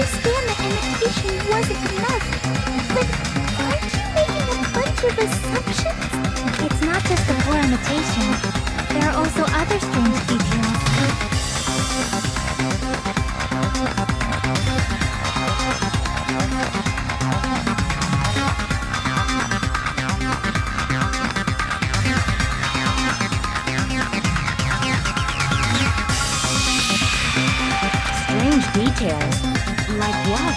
understand that imitation wasn't enough, but aren't you making a bunch of assumptions? It's not just the poor imitation. There are also other strange details. Strange details? Like what?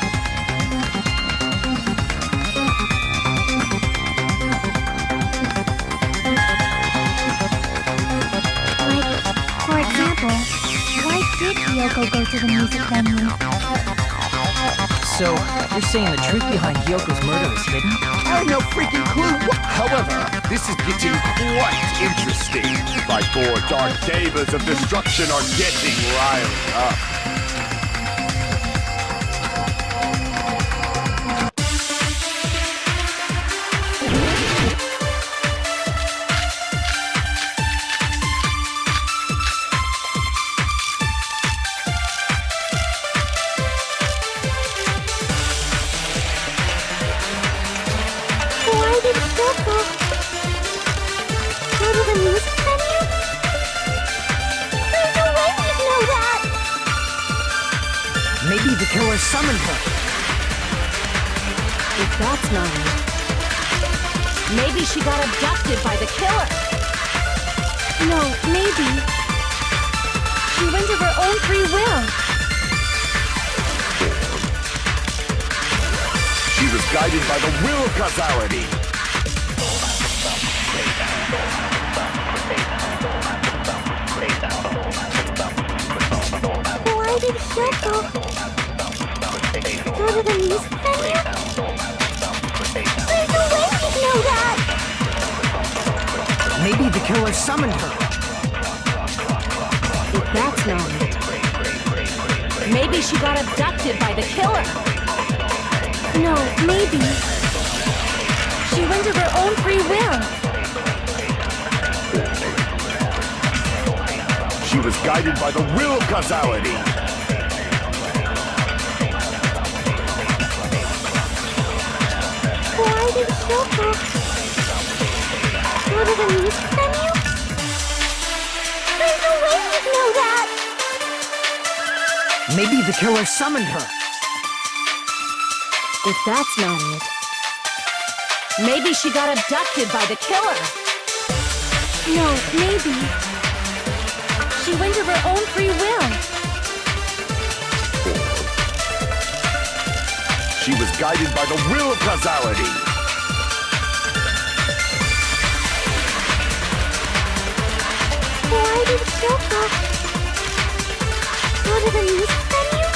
For example, why did Kyoko go to the music venue? So, you're saying the truth behind Hyoko's murder is hidden? I have no freaking clue. However, this is getting quite interesting. My four dark devas of destruction are getting riled up. Why did Kyoko go to the music venue? There's no way we'd know that! Maybe the killer summoned her. If that's not it, maybe she got abducted by the killer. No, maybe. She went of her own free will. She was guided by the will of causality. Why did Kyoko go to the music venue? There's no way we'd know that! Maybe the killer summoned her. If that's not it, maybe she got abducted by the killer. No, maybe. She went of her own free will. She was guided by the will of causality. Why did Kyoko go to the music venue? There's no way we'd know that! Maybe the killer summoned her. If that's not it, maybe she got abducted by the killer. No, maybe. She went of her own free will. She was guided by the will of causality. Why did Kyoko go to the music venue?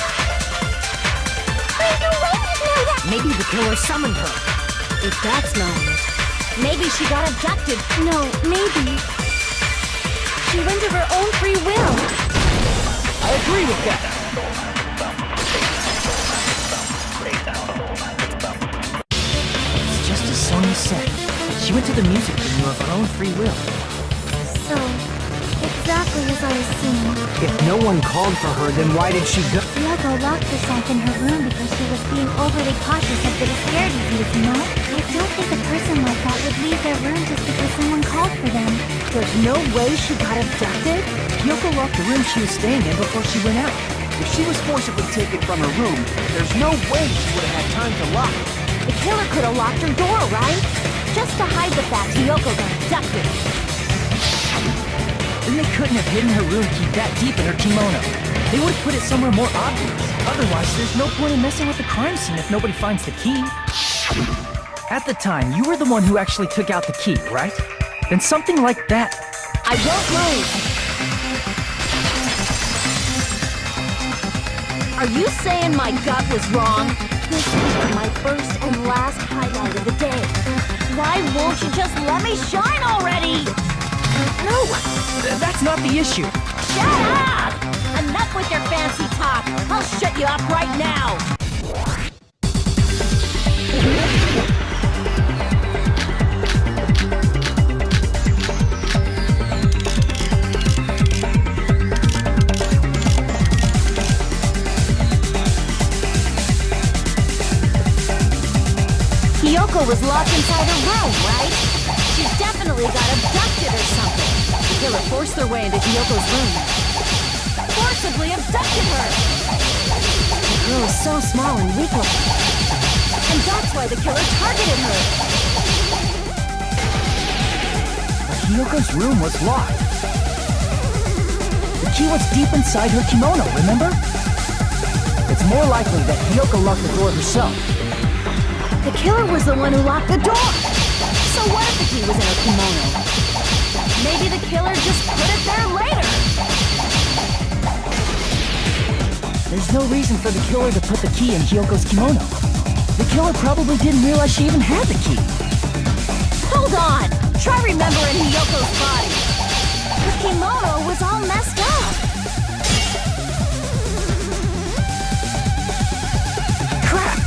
There's no way we'd know that! Maybe the killer summoned her. If that's not it, maybe she got abducted. No, maybe. She went of her own free will. I agree with that. It's just as Sonia said. She went to the music venue of her own free will. So, exactly as I was seeing. If no one called for her, then why did she go? Kyoko locked herself in her room because she was being overly cautious of the disparities, you know? I don't think a person like that would leave their room just because someone called for them. There's no way she got abducted? Kyoko locked the room she was staying in before she went out. If she was forcibly taken from her room, there's no way she would have had time to lock it. The killer could have locked her door, right? Just to hide the fact Kyoko got abducted. Then they couldn't have hidden her room key that deep in her kimono. They would have put it somewhere more obvious. Otherwise, there's no point in messing with the crime scene if nobody finds the key. At the time, you were the one who actually took out the key, right? Then something like that. I won't move. Are you saying my gut was wrong? This is my first and last highlight of the day. Why won't you just let me shine already? No, that's not the issue. Shut up! Enough with your fancy talk. I'll shut you up right now. Hiyoko was locked inside her room, right? She definitely got abducted or something. The killer forced their way into Hiyoko's room. Forcibly abducted her! The girl is so small and weak-looking. And that's why the killer targeted her. Hiyoko's room was locked. The key was deep inside her kimono, remember? It's more likely that Hiyoko locked the door herself. The killer was the one who locked the door. So what if the key was in her kimono? Maybe the killer just put it there later. There's no reason for the killer to put the key in Hiyoko's kimono. The killer probably didn't realize she even had the key. Hold on! Try remembering Hiyoko's body. Her kimono was all messed up. Crap!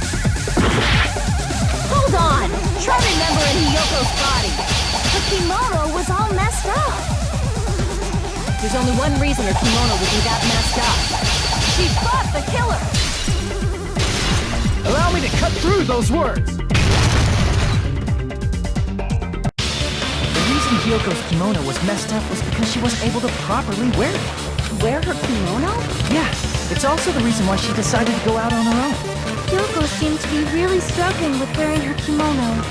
Hold on! Try remembering Hiyoko's body. Her kimono was all messed up. There's only one reason her kimono would be that messed up. She fought the killer! Allow me to cut through those words! The reason Hiyoko's kimono was messed up was because she wasn't able to properly wear it. Wear her kimono? Yeah, it's also the reason why she decided to go out on her own. Hiyoko seemed to be really struggling with wearing her kimono.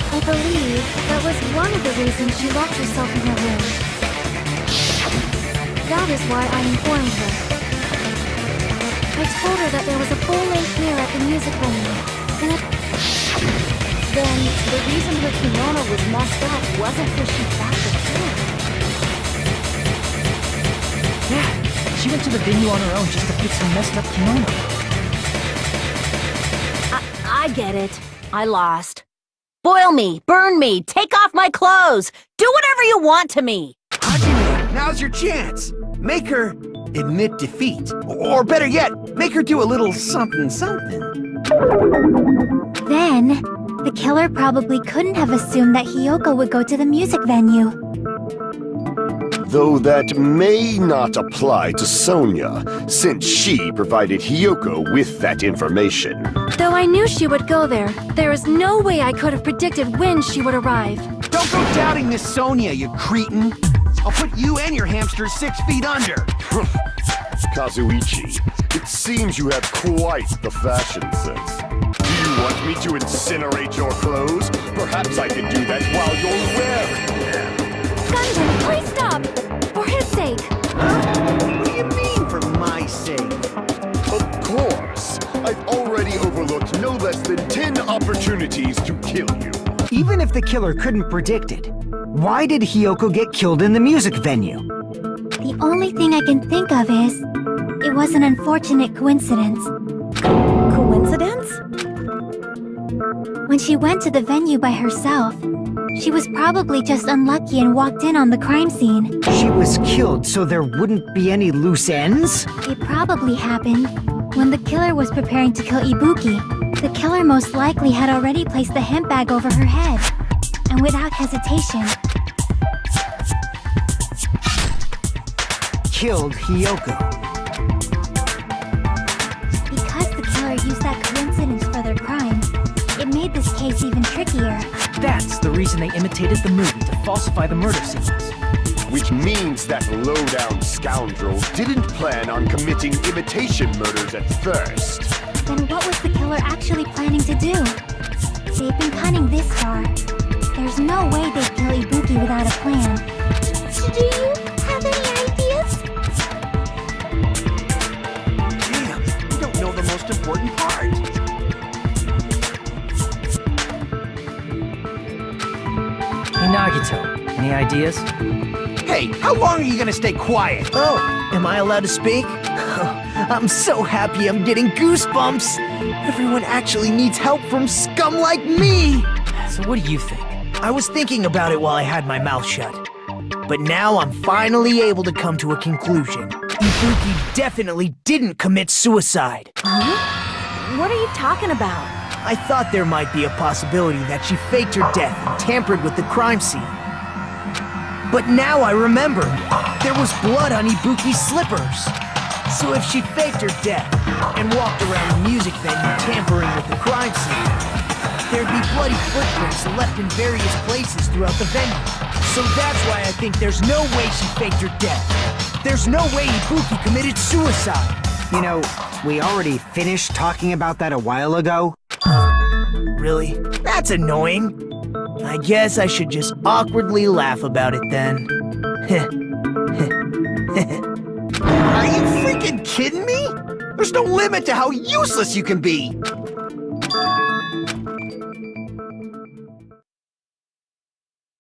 I believe that was one of the reasons she locked herself in her room. That is why I informed her. I told her that there was a full-length mirror at the music venue, and Then, the reason her kimono was messed up wasn't because she fought the killer. Yeah, she went to the venue on her own just to fix her messed up kimono. I get it. I lost. Boil me, burn me, take off my clothes, do whatever you want to me. Hajime, now's your chance. Make her admit defeat. Or better yet, make her do a little something. then the killer probably couldn't have assumed that Hiyoko would go to the music venue. Though that may not apply to Sonia, since she provided Hiyoko with that information. Though I knew she would go there, there is no way I could have predicted when she would arrive. Don't go doubting Miss Sonia, you cretin. I'll put you and your hamster 6 feet under. Kazuichi, it seems you have quite the fashion sense. Do you want me to incinerate your clothes? Perhaps I can do that while you're wearing them. Gunjin, please stop! For his sake! What do you mean, for my sake? Of course. I've already overlooked no less than 10 opportunities to kill you. Even if the killer couldn't predict it, why did Hiyoko get killed in the music venue? The only thing I can think of is, it was an unfortunate coincidence. Coincidence? When she went to the venue by herself, she was probably just unlucky and walked in on the crime scene. She was killed so there wouldn't be any loose ends? It probably happened when the killer was preparing to kill Ibuki. The killer most likely had already placed the hemp bag over her head, and without hesitation, Killed Hiyoko. because the killer used that coincidence for their crime, it made this case even trickier. That's the reason they imitated the movie to falsify the murder scenes. Which means that low-down scoundrel didn't plan on committing imitation murders at first. Then what was the killer actually planning to do? They've been cunning this far. There's no way they'd kill Ibuki without a plan. Do you have any ideas? Damn, you don't know the most important part. Hey Nagito, any ideas? Hey, how long are you gonna stay quiet? Oh, am I allowed to speak? I'm so happy I'm getting goosebumps. Everyone actually needs help from scum like me. So what do you think? I was thinking about it while I had my mouth shut. But now I'm finally able to come to a conclusion. Ibuki definitely didn't commit suicide. What are you talking about? I thought there might be a possibility that she faked her death and tampered with the crime scene. But now I remember, there was blood on Ibuki's slippers. So if she faked her death and walked around the music venue tampering with the crime scene, there'd be bloody footprints left in various places throughout the venue. So that's why I think there's no way she faked her death. There's no way Ibuki committed suicide. You know, we already finished talking about that a while ago. Really? That's annoying. I guess I should just awkwardly laugh about it then. Are you freaking kidding me? There's no limit to how useless you can be.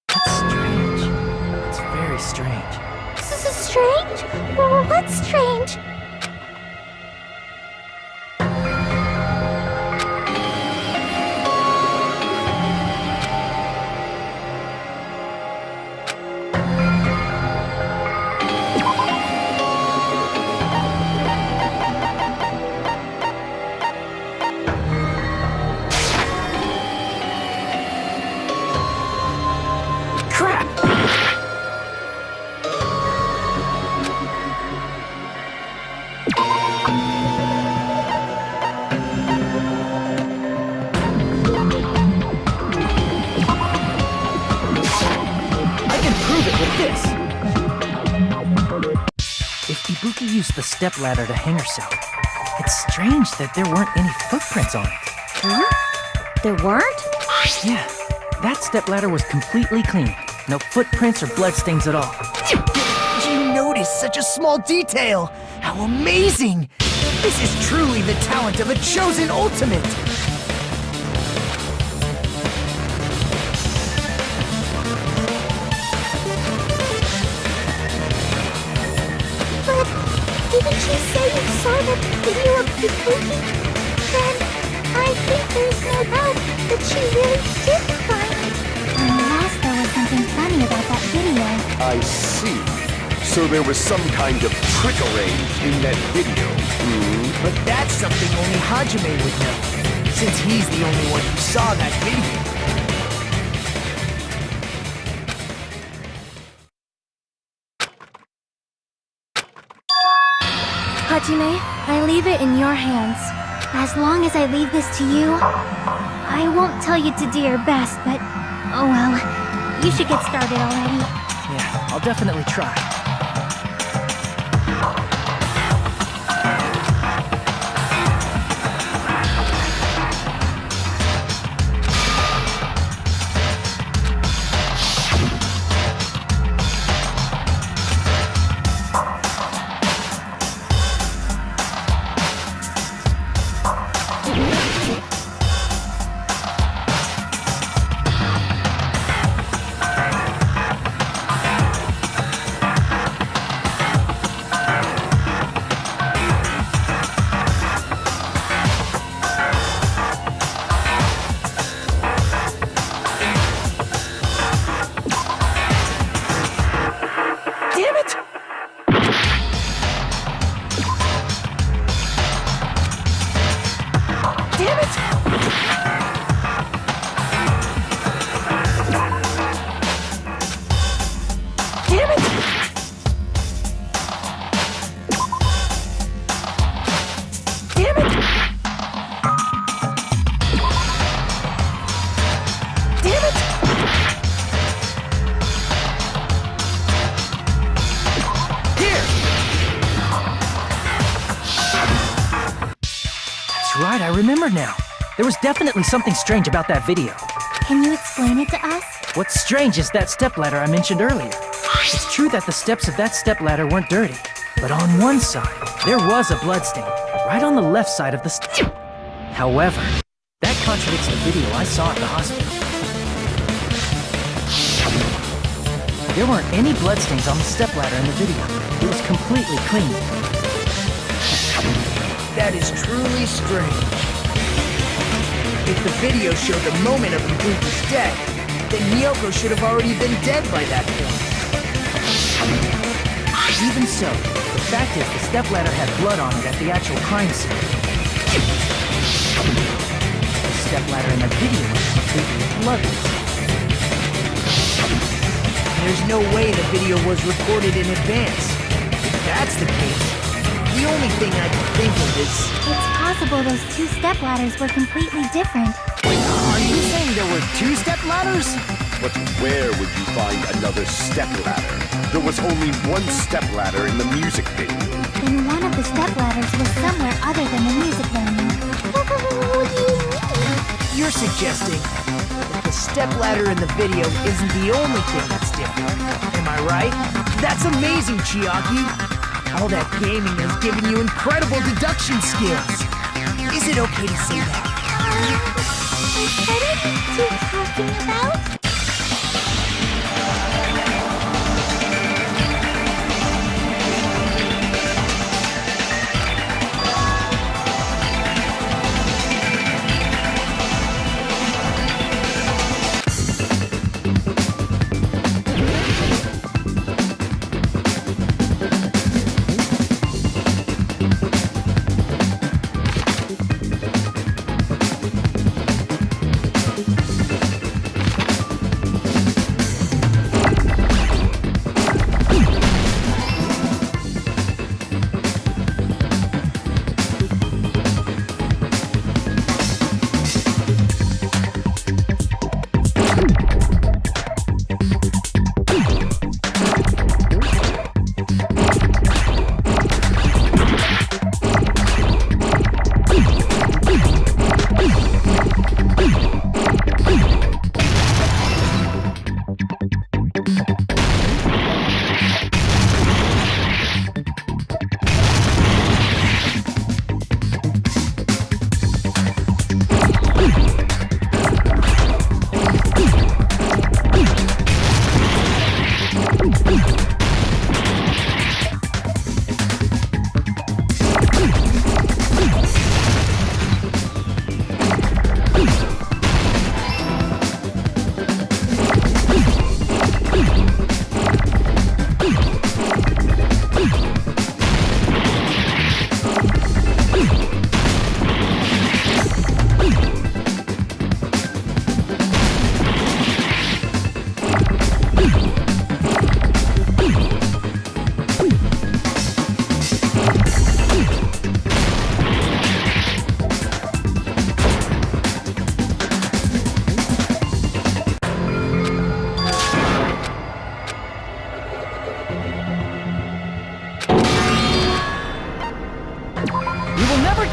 That's strange. It's very strange. This is strange? Well, what's strange? Ibuki used the stepladder to hang herself. It's strange that there weren't any footprints on it. Huh? There weren't? Yeah, that stepladder was completely clean. No footprints or bloodstains at all. Did you notice such a small detail? How amazing! This is truly the talent of a chosen ultimate! Didn't you say you saw that video of Ibuki? Then I think there's no doubt that she really did find. Unless there was something funny about that video. I see. So there was some kind of trick arranged in that video. But that's something only Hajime would know, since he's the only one who saw that video. Hajime, I leave it in your hands. As long as I leave this to you, I won't tell you to do your best, but oh well. You should get started already. Yeah, I'll definitely try. Right, I remember now. There was definitely something strange about that video. Can you explain it to us? What's strange is that stepladder I mentioned earlier. It's true that the steps of that stepladder weren't dirty, but on one side, there was a bloodstain, right on the left side of the However, that contradicts the video I saw at the hospital. There weren't any bloodstains on the stepladder in the video. It was completely clean. That is truly strange. If the video showed the moment of Ibuki's death, then Miyoko should have already been dead by that point. Even so, the fact is the stepladder had blood on it at the actual crime scene. The stepladder in the video was completely bloodless. There's no way the video was recorded in advance. If that's the case, the only thing I can think of is... It's possible those two stepladders were completely different. Are you there were 2 step ladders? But where would you find another step ladder? There was only one step ladder in the music venue. Then one of the stepladders was somewhere other than the music venue. What do you mean? You're suggesting that the stepladder in the video isn't the only thing that's different. Am I right? That's amazing, Chiaki. All that gaming has given you incredible deduction skills. Is it okay to say that? What are you two talking about?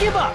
Give up!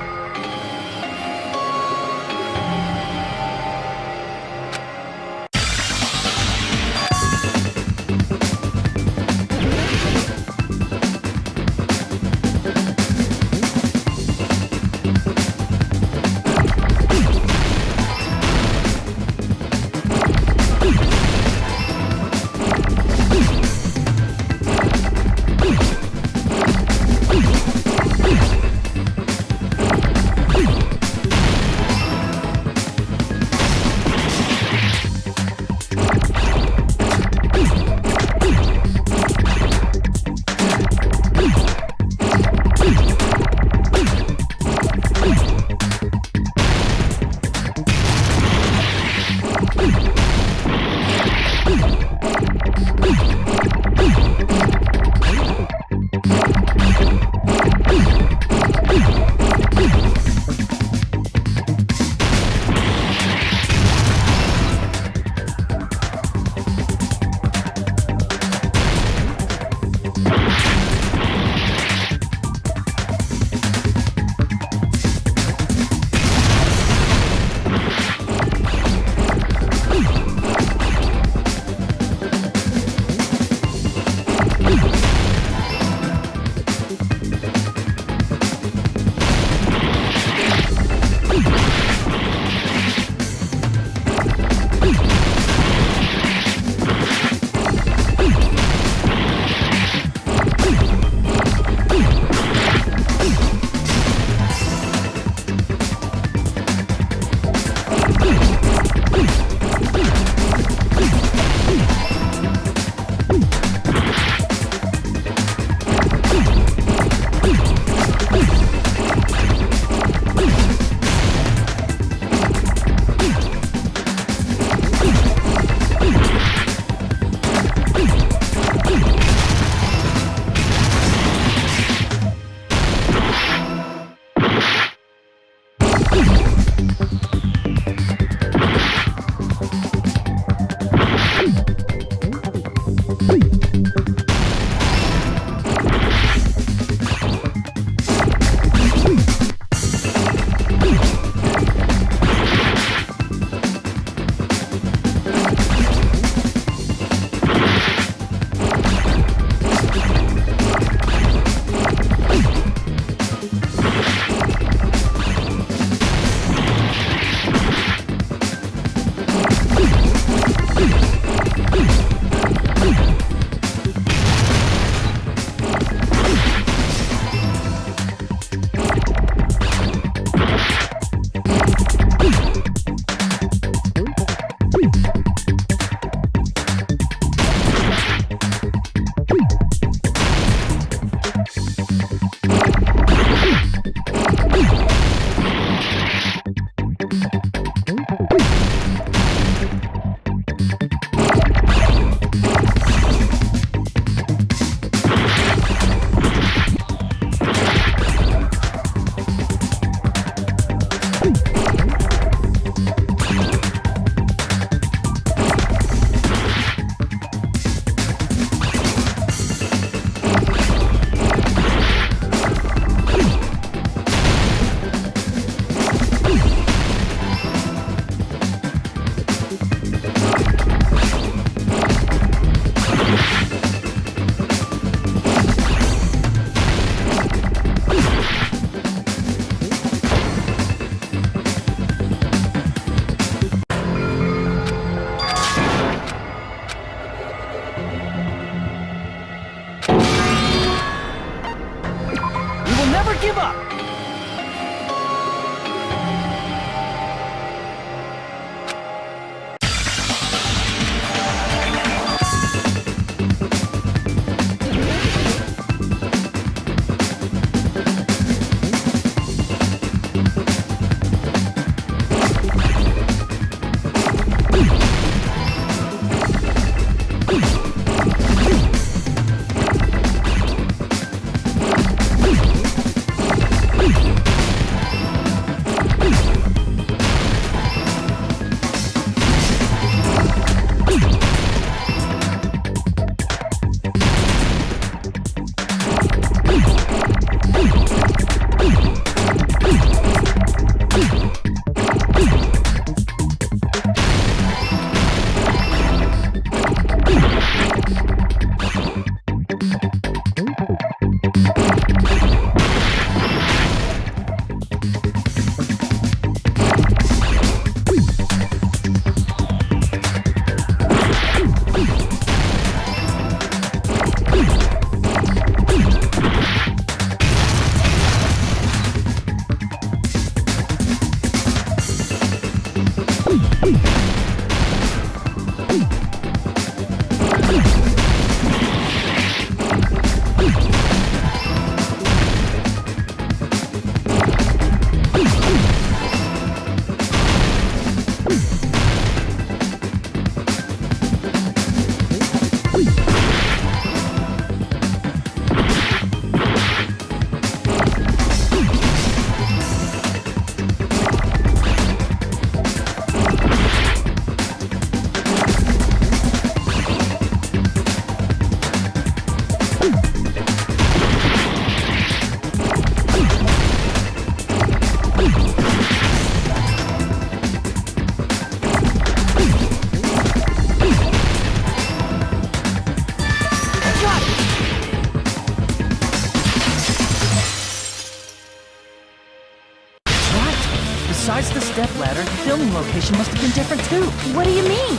Besides the stepladder, the filming location must have been different too. What do you mean?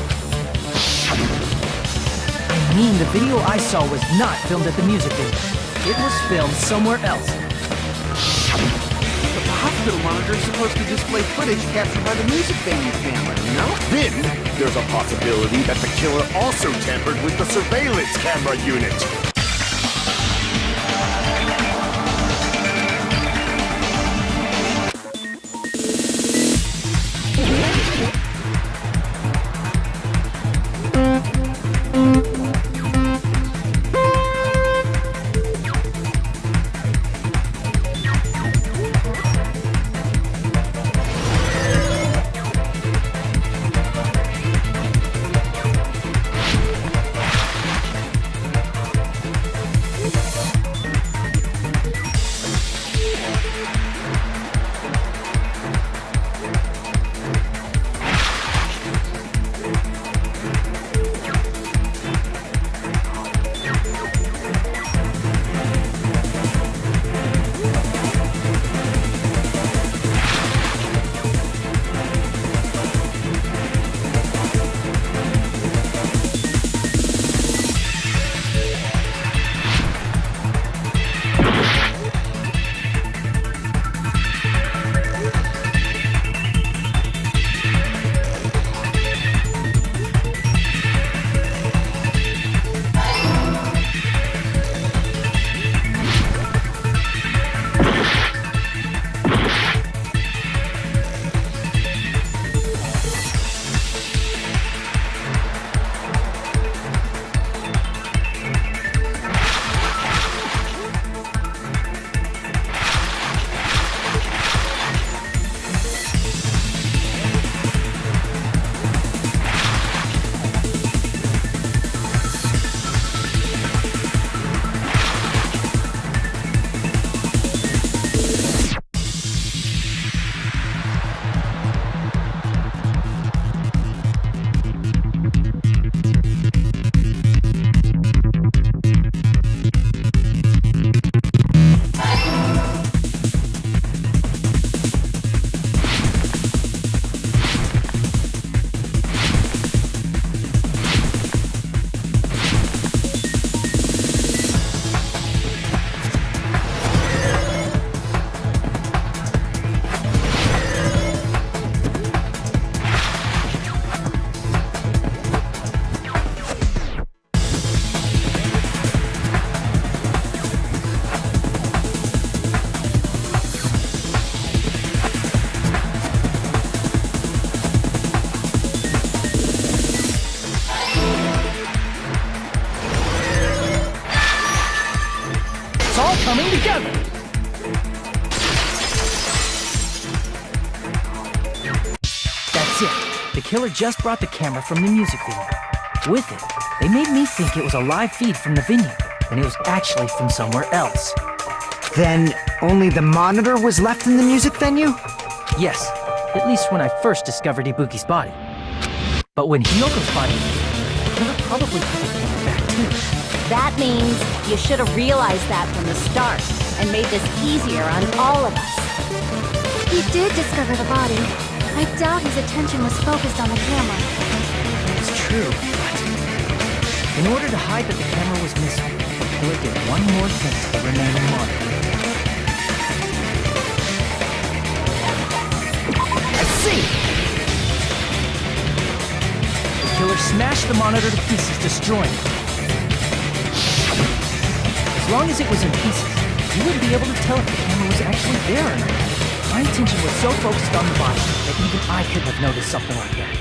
I mean, the video I saw was not filmed at the music video. It was filmed somewhere else. But the hospital monitor is supposed to display footage captured by the music venue camera, no? Then, there's a possibility that the killer also tampered with the surveillance camera unit. Coming together! That's it. The killer just brought the camera from the music video. With it, they made me think it was a live feed from the venue, when it was actually from somewhere else. Then only the monitor was left in the music venue? Yes, at least when I first discovered Ibuki's body. But when Hyoko's body, the killer probably put the camera back too. That means you should have realized that from the start and made this easier on all of us. He did discover the body. I doubt his attention was focused on the camera. It's true, but in order to hide that the camera was missing, the killer did one more thing to the remaining monitor. I see! The killer smashed the monitor to pieces, destroying it. As long as it was in pieces, you wouldn't be able to tell if the camera was actually there or not. My attention was so focused on the body that even I couldn't have noticed something like that.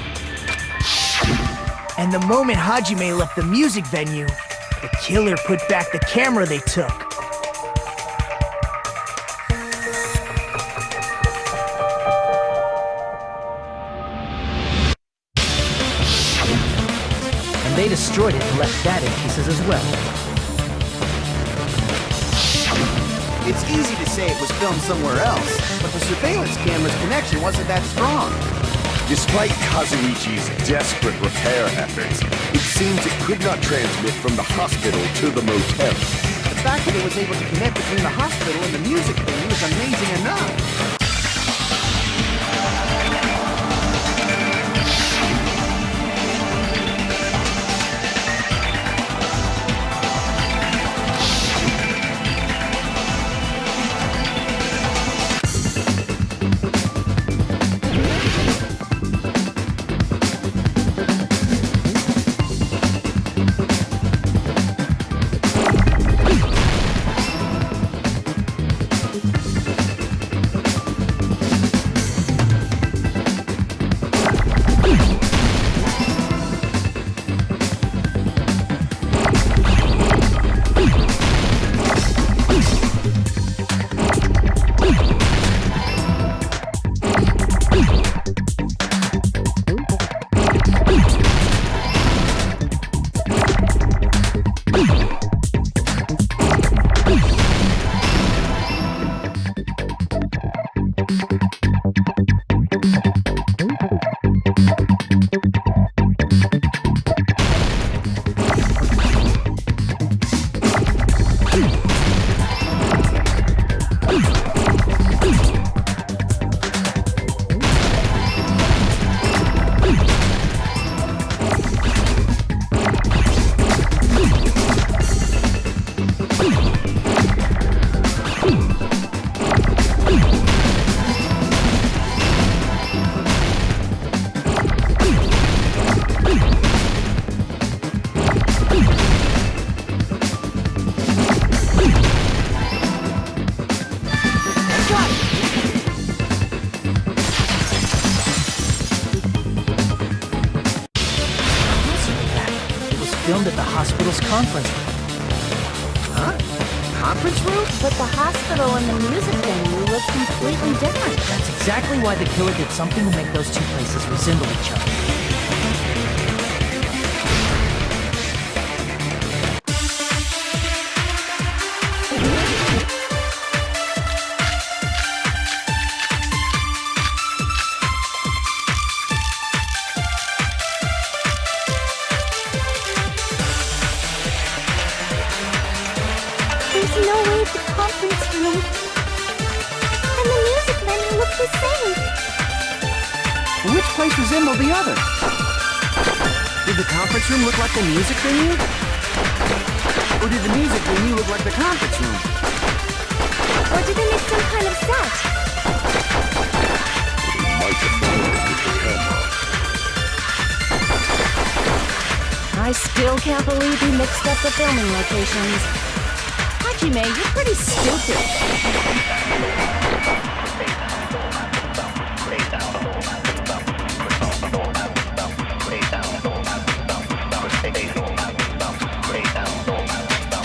And the moment Hajime left the music venue, the killer put back the camera they took. And they destroyed it and left that in pieces as well. It's easy to say it was filmed somewhere else, but the surveillance camera's connection wasn't that strong. Despite Kazuichi's desperate repair efforts, it seems it could not transmit from the hospital to the motel. The fact that it was able to connect between the hospital and the music venue is amazing enough. Filmed at the hospital's conference room. Huh? Conference room? But the hospital and the music venue look completely different. That's exactly why the killer did something to make those two places resemble each other. There's no way the conference room and the music venue look the same. Which place resembled the other? Did the conference room look like the music venue? Or did the music venue look like the conference room? Or did they make some kind of set? I still can't believe he mixed up the filming locations. Hajime, you're pretty stupid.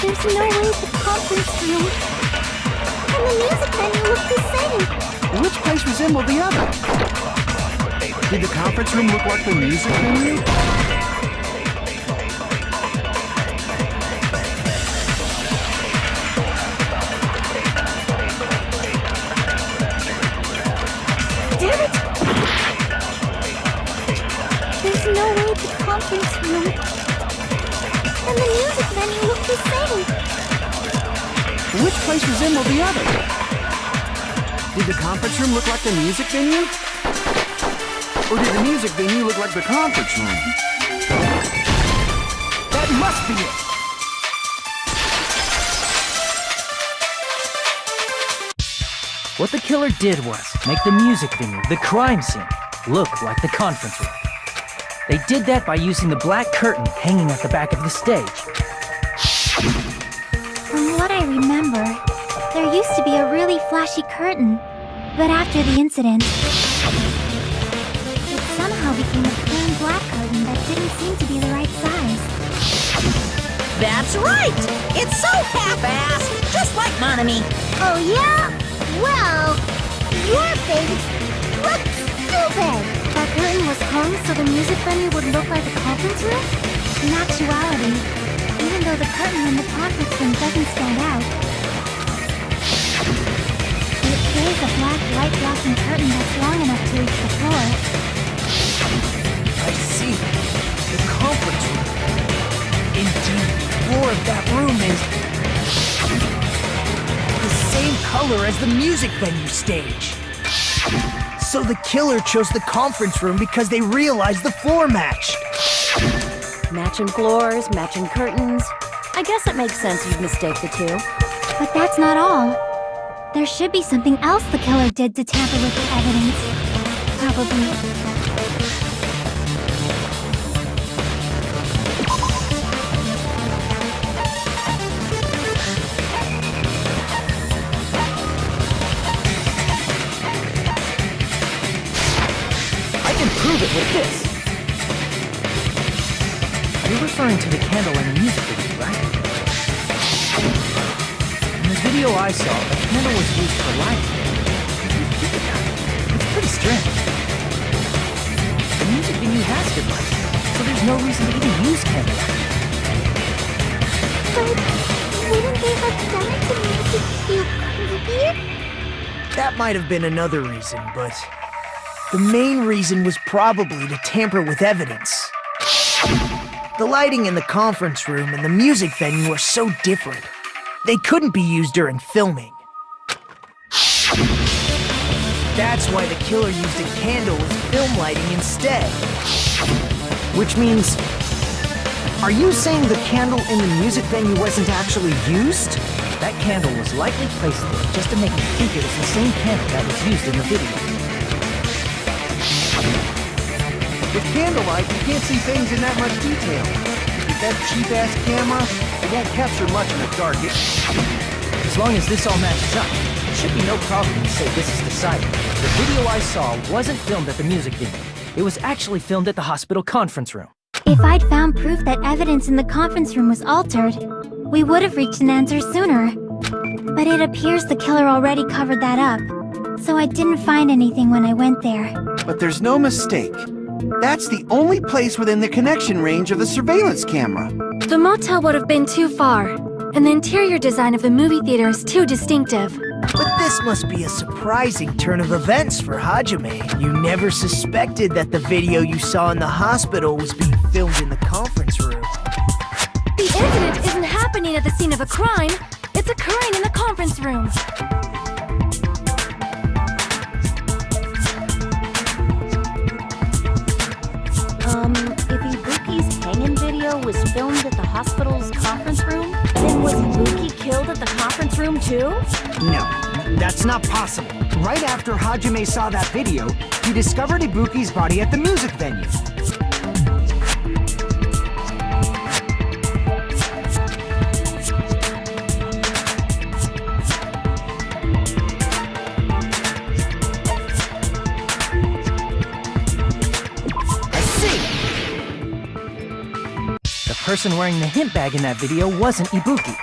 There's no way the conference room and the music venue look the same. Which place resembled the other? Did the conference room look like the music venue? Damn it! There's no way the conference room and the music venue look the same. Which place resembled the other? Did the conference room look like the music venue? Or did the music venue look like the conference room? That must be it! What the killer did was make the music venue, the crime scene, look like the conference room. They did that by using the black curtain hanging at the back of the stage. From what I remember, there used to be a really flashy curtain, but after the incident, it somehow became a plain black curtain that didn't seem to be the right size. That's right! It's so half-assed, just like Monami. Oh yeah? Well, your face looks stupid! That curtain was hung so the music venue would look like a conference room? In actuality, even though the curtain in the conference room doesn't stand out, it is a black light blocking curtain that's long enough to reach the floor. I see. The conference room. Indeed, the floor of that room is the same color as the music venue stage. So the killer chose the conference room because they realized the floor matched. Matching floors, matching curtains. I guess it makes sense you'd mistake the two. But that's not all. There should be something else the killer did to tamper with the evidence. Probably. I can prove it with this. You're referring to the candle in the music video, right? In the video I saw, the candle was used for lighting. It's pretty strange. The music venue has good lighting, so there's no reason to even use candlelight. But wouldn't they have done it to make it feel creepier? That might have been another reason, but the main reason was probably to tamper with evidence. The lighting in the conference room and the music venue are so different. They couldn't be used during filming. That's why the killer used a candle as film lighting instead. Which means... Are you saying the candle in the music venue wasn't actually used? That candle was likely placed there just to make me think it was the same candle that was used in the video. With candlelight, you can't see things in that much detail. With that cheap-ass camera, it won't capture much in the dark. As long as this all matches up, there should be no problem to say this is decided. The video I saw wasn't filmed at the music venue. It was actually filmed at the hospital conference room. If I'd found proof that evidence in the conference room was altered, we would have reached an answer sooner. But it appears the killer already covered that up, so I didn't find anything when I went there. But there's no mistake. That's the only place within the connection range of the surveillance camera. The motel would have been too far, and the interior design of the movie theater is too distinctive. But this must be a surprising turn of events for Hajime. You never suspected that the video you saw in the hospital was being filmed in the conference room. The incident isn't happening at the scene of a crime. It's occurring in the conference room. If Ibuki's hanging video was filmed at the hospital's conference room, then was Ibuki killed at the conference room too? No, that's not possible. Right after Hajime saw that video, he discovered Ibuki's body at the music venue. The person wearing the hint bag in that video wasn't Ibuki.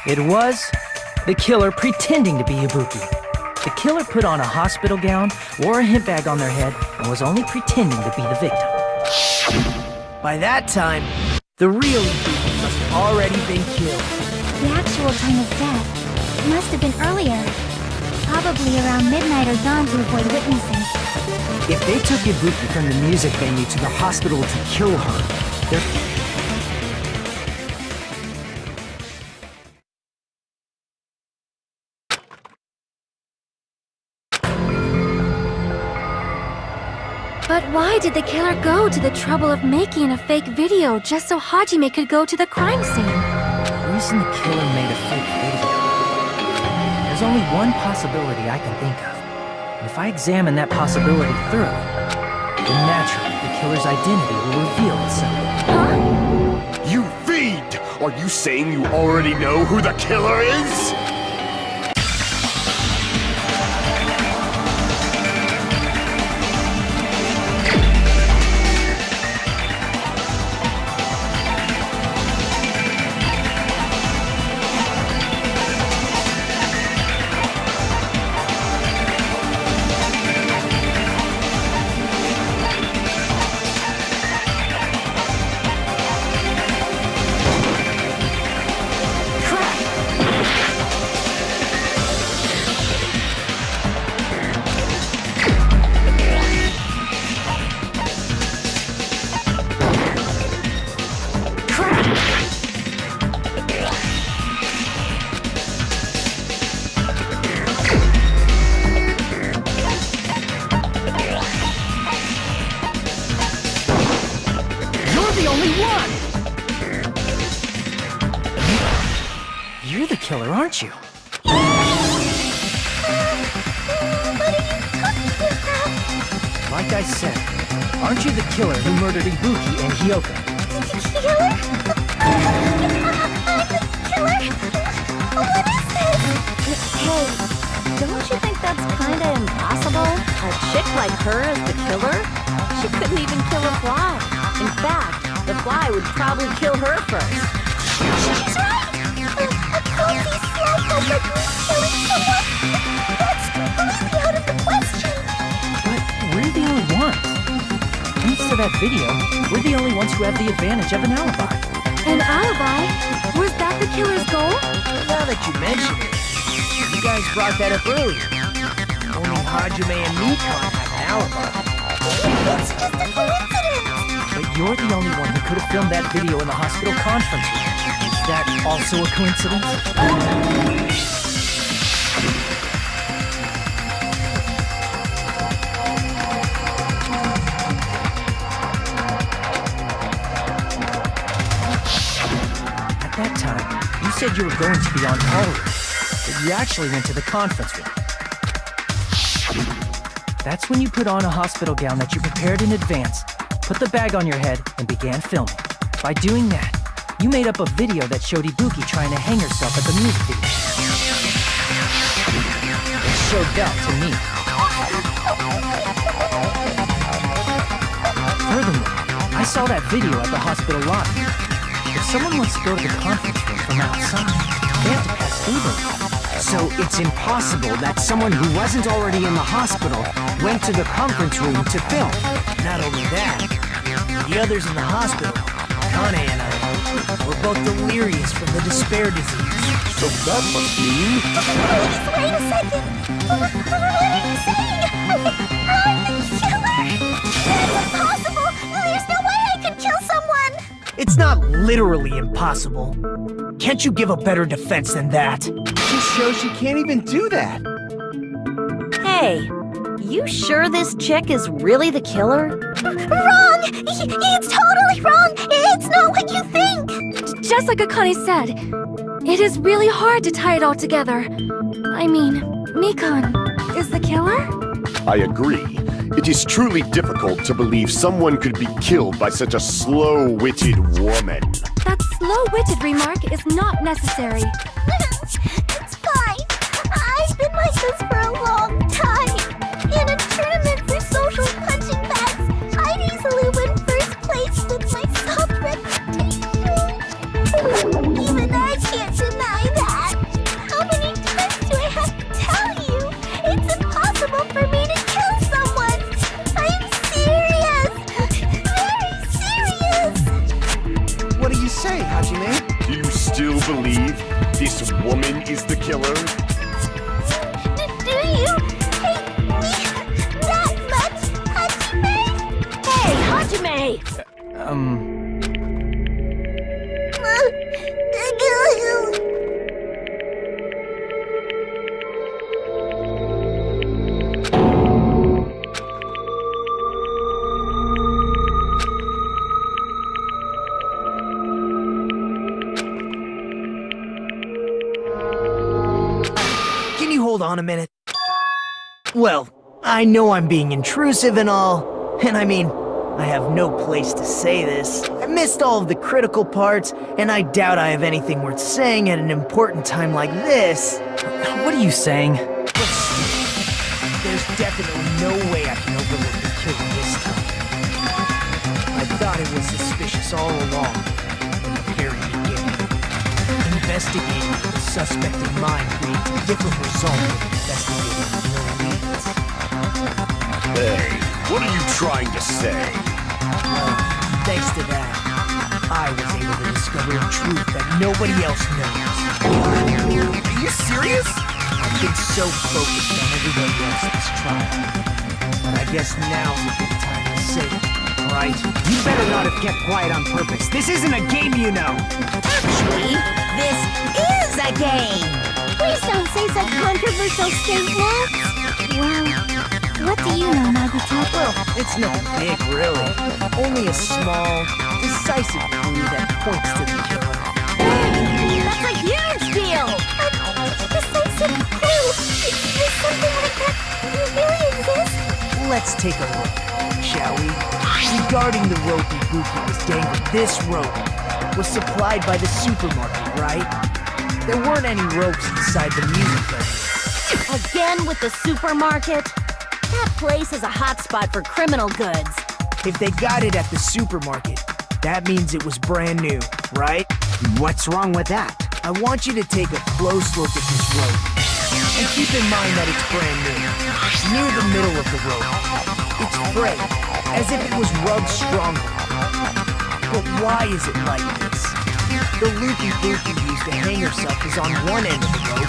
It was the killer pretending to be Ibuki. The killer put on a hospital gown, wore a hint bag on their head, and was only pretending to be the victim. By that time, the real Ibuki must have already been killed. The actual time of death must have been earlier. Probably around midnight or dawn to avoid witnesses. If they took Ibuki from the music venue to the hospital to kill her, they're... But why did the killer go to the trouble of making a fake video just so Hajime could go to the crime scene? The reason the killer made a fake video. There's only one possibility I can think of. And if I examine that possibility thoroughly, then naturally the killer's identity will reveal itself. You fiend! Are you saying you already know who the killer is? You're the killer, aren't you? Like I said, aren't you the killer who murdered Ibuki and Hyoka? Killer? I'm the killer? What is this? Hey, don't you think that's kinda impossible? A chick like her as the killer? She couldn't even kill a fly. In fact, the fly would probably kill her first. She's right! A cozy slowpoke like me killing someone? That's completely out of the question! But we're the only ones. Thanks to that video, we're the only ones who have the advantage of an alibi. An alibi? Was that the killer's goal? Now that you mention it, You guys brought that up earlier. Only Hajime and Nikon have an alibi. It's just a coincidence! But you're the only one who could have filmed that video in the hospital conference room. Is that also a coincidence? At that time, you said you were going to be on call, but you actually went to the conference room. That's when you put on a hospital gown that you prepared in advance, put the bag on your head, and began filming. By doing that, you made up a video that showed Ibuki trying to hang herself at the music video. It showed that to me. Furthermore, I saw that video at the hospital lobby. If someone wants to go to the conference room from outside, they have to pass through the lobby. So it's impossible that someone who wasn't already in the hospital went to the conference room to film. Not only that, the others in the hospital, Kane and I, were both delirious from the despair disease. So that must mean... Please, wait a second! What are you saying? I'm the killer? That's impossible! There's no way I could kill someone! It's not literally impossible. Can't you give a better defense than that? Just shows you can't even do that. Hey, you sure this chick is really the killer? Wrong! It's totally wrong! It's not what you think! Just like Akane said, it is really hard to tie it all together. I mean, Nikon is the killer? I agree. It is truly difficult to believe someone could be killed by such a slow-witted woman. That slow-witted remark is not necessary. It's fine. I've been like this for a long time. In a tournament for social punching bags, I'd easily win first place with my soft reputation. Even I can't deny that. How many times do I have to tell you? It's impossible for me to kill someone. I'm serious. Very serious. What do you say, Hajime? Do you still believe this woman is the killer? Do you hate me that much, Hajime? Hey, Hajime! Can you hold on a minute? Well, I know I'm being intrusive and all, and I mean, I have no place to say this. I missed all of the critical parts, and I doubt I have anything worth saying at an important time like this. What are you saying? But still, there's definitely no way I can overlook the killing this time. I thought it was suspicious all along, from the very beginning. Investigating with the suspect in mind creates a different result than investigating with no leads. Hey, what are you trying to say? Well, thanks to that, I was able to discover a truth that nobody else knows. Are you serious? I've been so focused on everybody else this trial. But I guess now's a good time to say it, right? You better not have kept quiet on purpose. This isn't a game, you know. Actually, this is a game! Please don't say such controversial statements. Well, what do you know, Nagito? Well, it's nothing big, really. Only a small, decisive clue that points to the killer. Hey, that's a huge deal! Decisive clue. Does something like that really exist? Let's take a look, shall we? Regarding the rope Ibuki was dangling, this rope was supplied by the supermarket, right? There weren't any ropes inside the music venue. Again with the supermarket? That place is a hotspot for criminal goods. If they got it at the supermarket, that means it was brand new, right? What's wrong with that? I want you to take a close look at this rope. And keep in mind that it's brand new. Near the middle of the rope, it's frayed, as if it was rubbed strongly. But why is it like this? The loop Ibuki used to hang herself is on one end of the rope,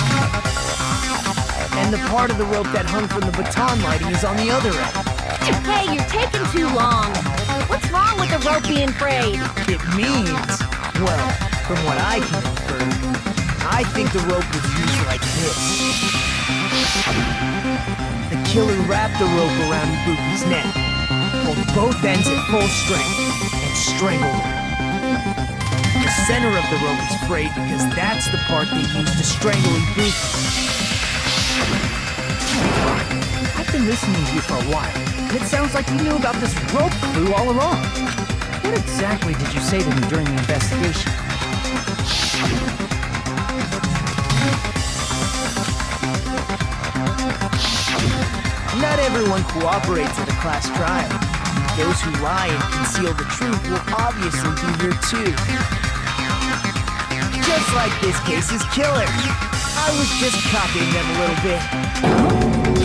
And the part of the rope that hung from the baton lighting is on the other end. Hey, you're taking too long. What's wrong with the rope being frayed? It means, well, from what I can infer, I think the rope was used like this. The killer wrapped the rope around Ibuki's neck, pulled both ends at full strength, and strangled her. The center of the rope is frayed because that's the part they used to strangle Ibuki. I've been listening to you for a while, and it sounds like you knew about this rope clue all along. What exactly did you say to me during the investigation? Not everyone cooperates at a class trial. Those who lie and conceal the truth will obviously be here too. Just like this case's killer. I was just copying them a little bit.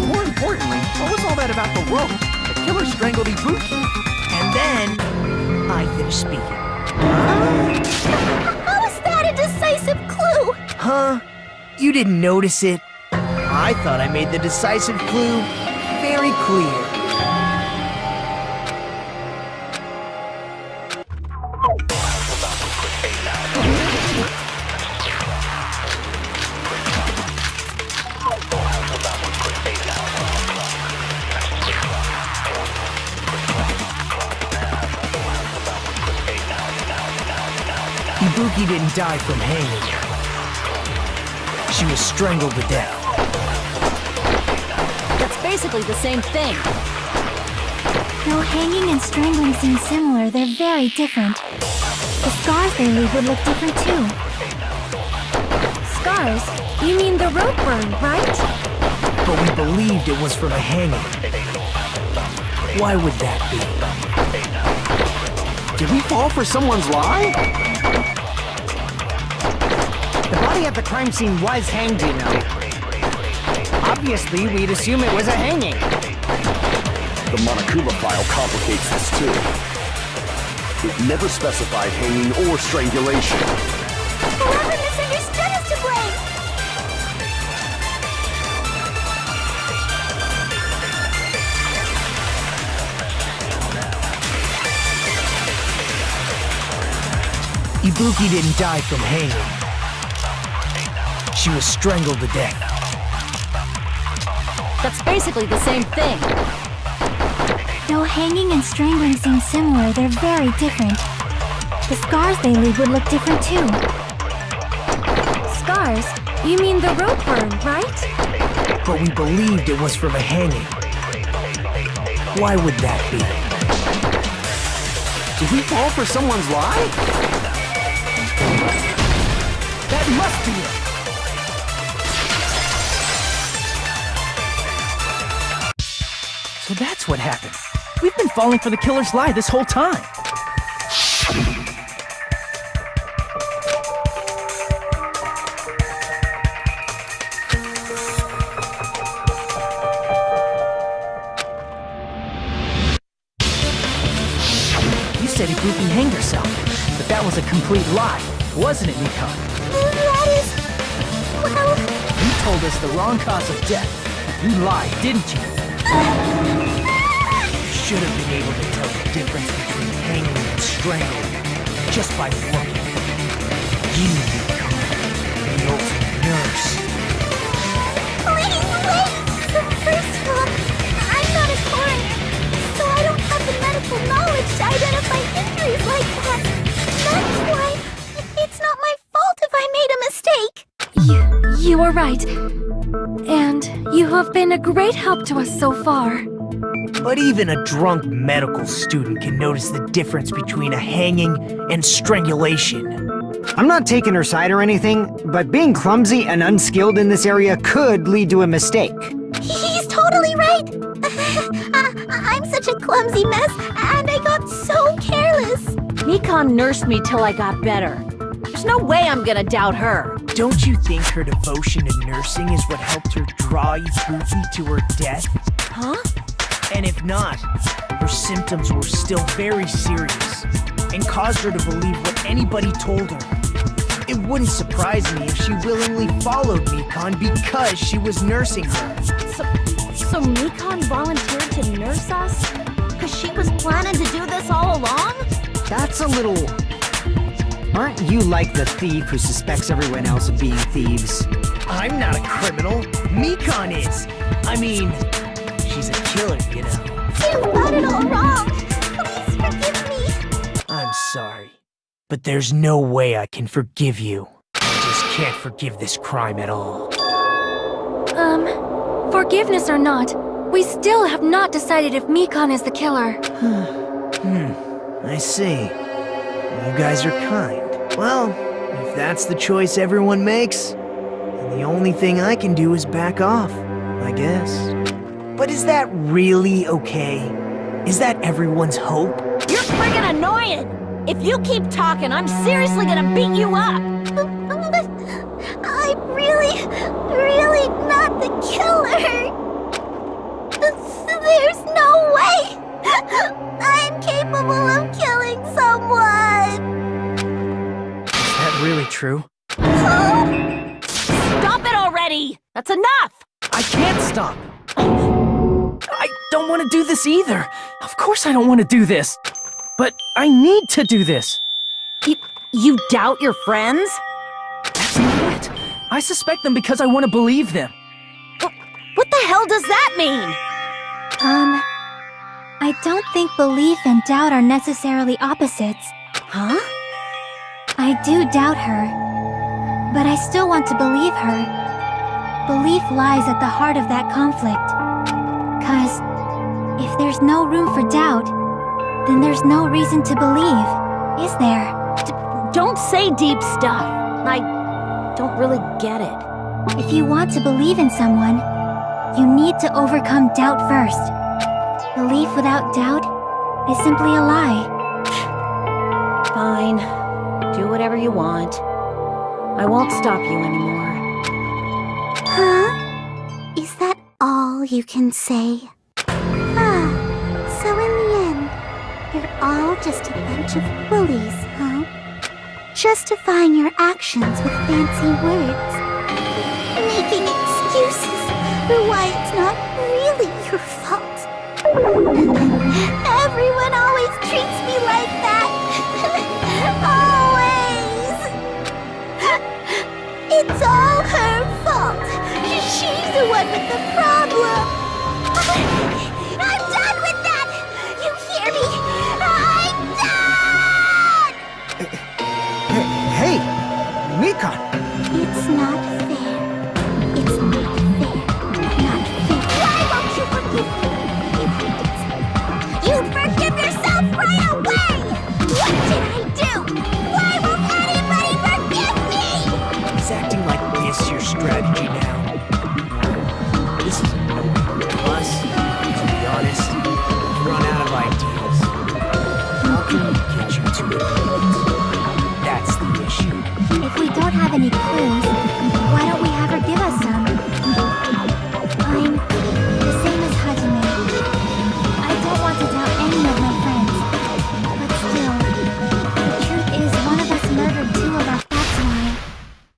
More importantly, what was all that about the rope? The killer strangled Ibuki. And then, I finished speaking. How is that a decisive clue? Huh? You didn't notice it? I thought I made the decisive clue very clear. Ibuki didn't die from hanging. She was strangled to death. That's basically the same thing. Though hanging and strangling seem similar, they're very different. The scars they leave would look different too. Scars? You mean the rope burn, right? But we believed it was from a hanging. Why would that be? Did we fall for someone's lie? The body at the crime scene was hanged, you know. Obviously, we'd assume it was a hanging. The Monokuma file complicates this too. It never specified hanging or strangulation. Whoever misunderstood is to blame. Ibuki didn't die from hanging. She was strangled to death. That's basically the same thing. Though hanging and strangling seem similar, they're very different. The scars they leave would look different too. Scars? You mean the rope burn, right? But we believed it was from a hanging. Why would that be? Did we fall for someone's lie? That must be it! So that's what happened. We've been falling for the killer's lie this whole time. You said Ibuki hanged herself, but that was a complete lie, wasn't it, Nikon? That is... well... You told us the wrong cause of death. You lied, didn't you? Should have been able to tell the difference between hanging and strangling just by looking. You become the ultimate nurse. Please, wait! First of all, I'm not a coroner, so I don't have the medical knowledge to identify injuries like that. That's why it's not my fault if I made a mistake. You were right. And you have been a great help to us so far. But even a drunk medical student can notice the difference between a hanging and strangulation. I'm not taking her side or anything, but being clumsy and unskilled in this area could lead to a mistake. He's totally right. I'm such a clumsy mess, and I got so careless. Nikon nursed me till I got better. There's no way I'm gonna doubt her. Don't you think her devotion to nursing is what helped her draw Ibuki to her death? Huh? And if not, her symptoms were still very serious and caused her to believe what anybody told her. It wouldn't surprise me if she willingly followed Mikan because she was nursing her. So Mikan volunteered to nurse us? Because she was planning to do this all along? That's a little... Aren't you like the thief who suspects everyone else of being thieves? I'm not a criminal. Mikan is. I mean, she's a killer, you know. You've got it all wrong. Please forgive me. I'm sorry. But there's no way I can forgive you. I just can't forgive this crime at all. Forgiveness or not, we still have not decided if Mikan is the killer. I see. You guys are kind. Well, if that's the choice everyone makes, then the only thing I can do is back off, I guess. But is that really okay? Is that everyone's hope? You're friggin' annoying! If you keep talking, I'm seriously gonna beat you up! I'm really not the killer. There's no way. I'm capable of killing someone. Is that really true? Stop it already! That's enough! I can't stop. I don't want to do this either. Of course I don't want to do this. But I need to do this. You doubt your friends? That's not it. I suspect them because I want to believe them. What the hell does that mean? I don't think belief and doubt are necessarily opposites. Huh? I do doubt her, but I still want to believe her. Belief lies at the heart of that conflict. 'Cause if there's no room for doubt, then there's no reason to believe, is there? Don't say deep stuff. I don't really get it. If you want to believe in someone, you need to overcome doubt first. Belief without doubt is simply a lie. Fine. Do whatever you want. I won't stop you anymore. Huh? Is that all you can say? So in the end, you're all just a bunch of bullies, huh? Justifying your actions with fancy words. Making excuses for why it's not really your fault. Everyone always treats me like that. Always. It's all her fault. She's the one with the problem. I'm done with that. You hear me? I'm done. Hey, Mikan! It's not fair. It's not fair. Not fair. Why won't you forgive me? You forgive yourself right away! What did I do? Why won't anybody forgive me? Is acting like this your strategy now? This is plus, to be honest, I've run out of ideas. How can we get you to admit? That's the issue. If we don't have any clues, why don't we have her give us some? I'm the same as Hajime. I don't want to doubt any of my friends. But still, the truth is one of us murdered two of our that's why.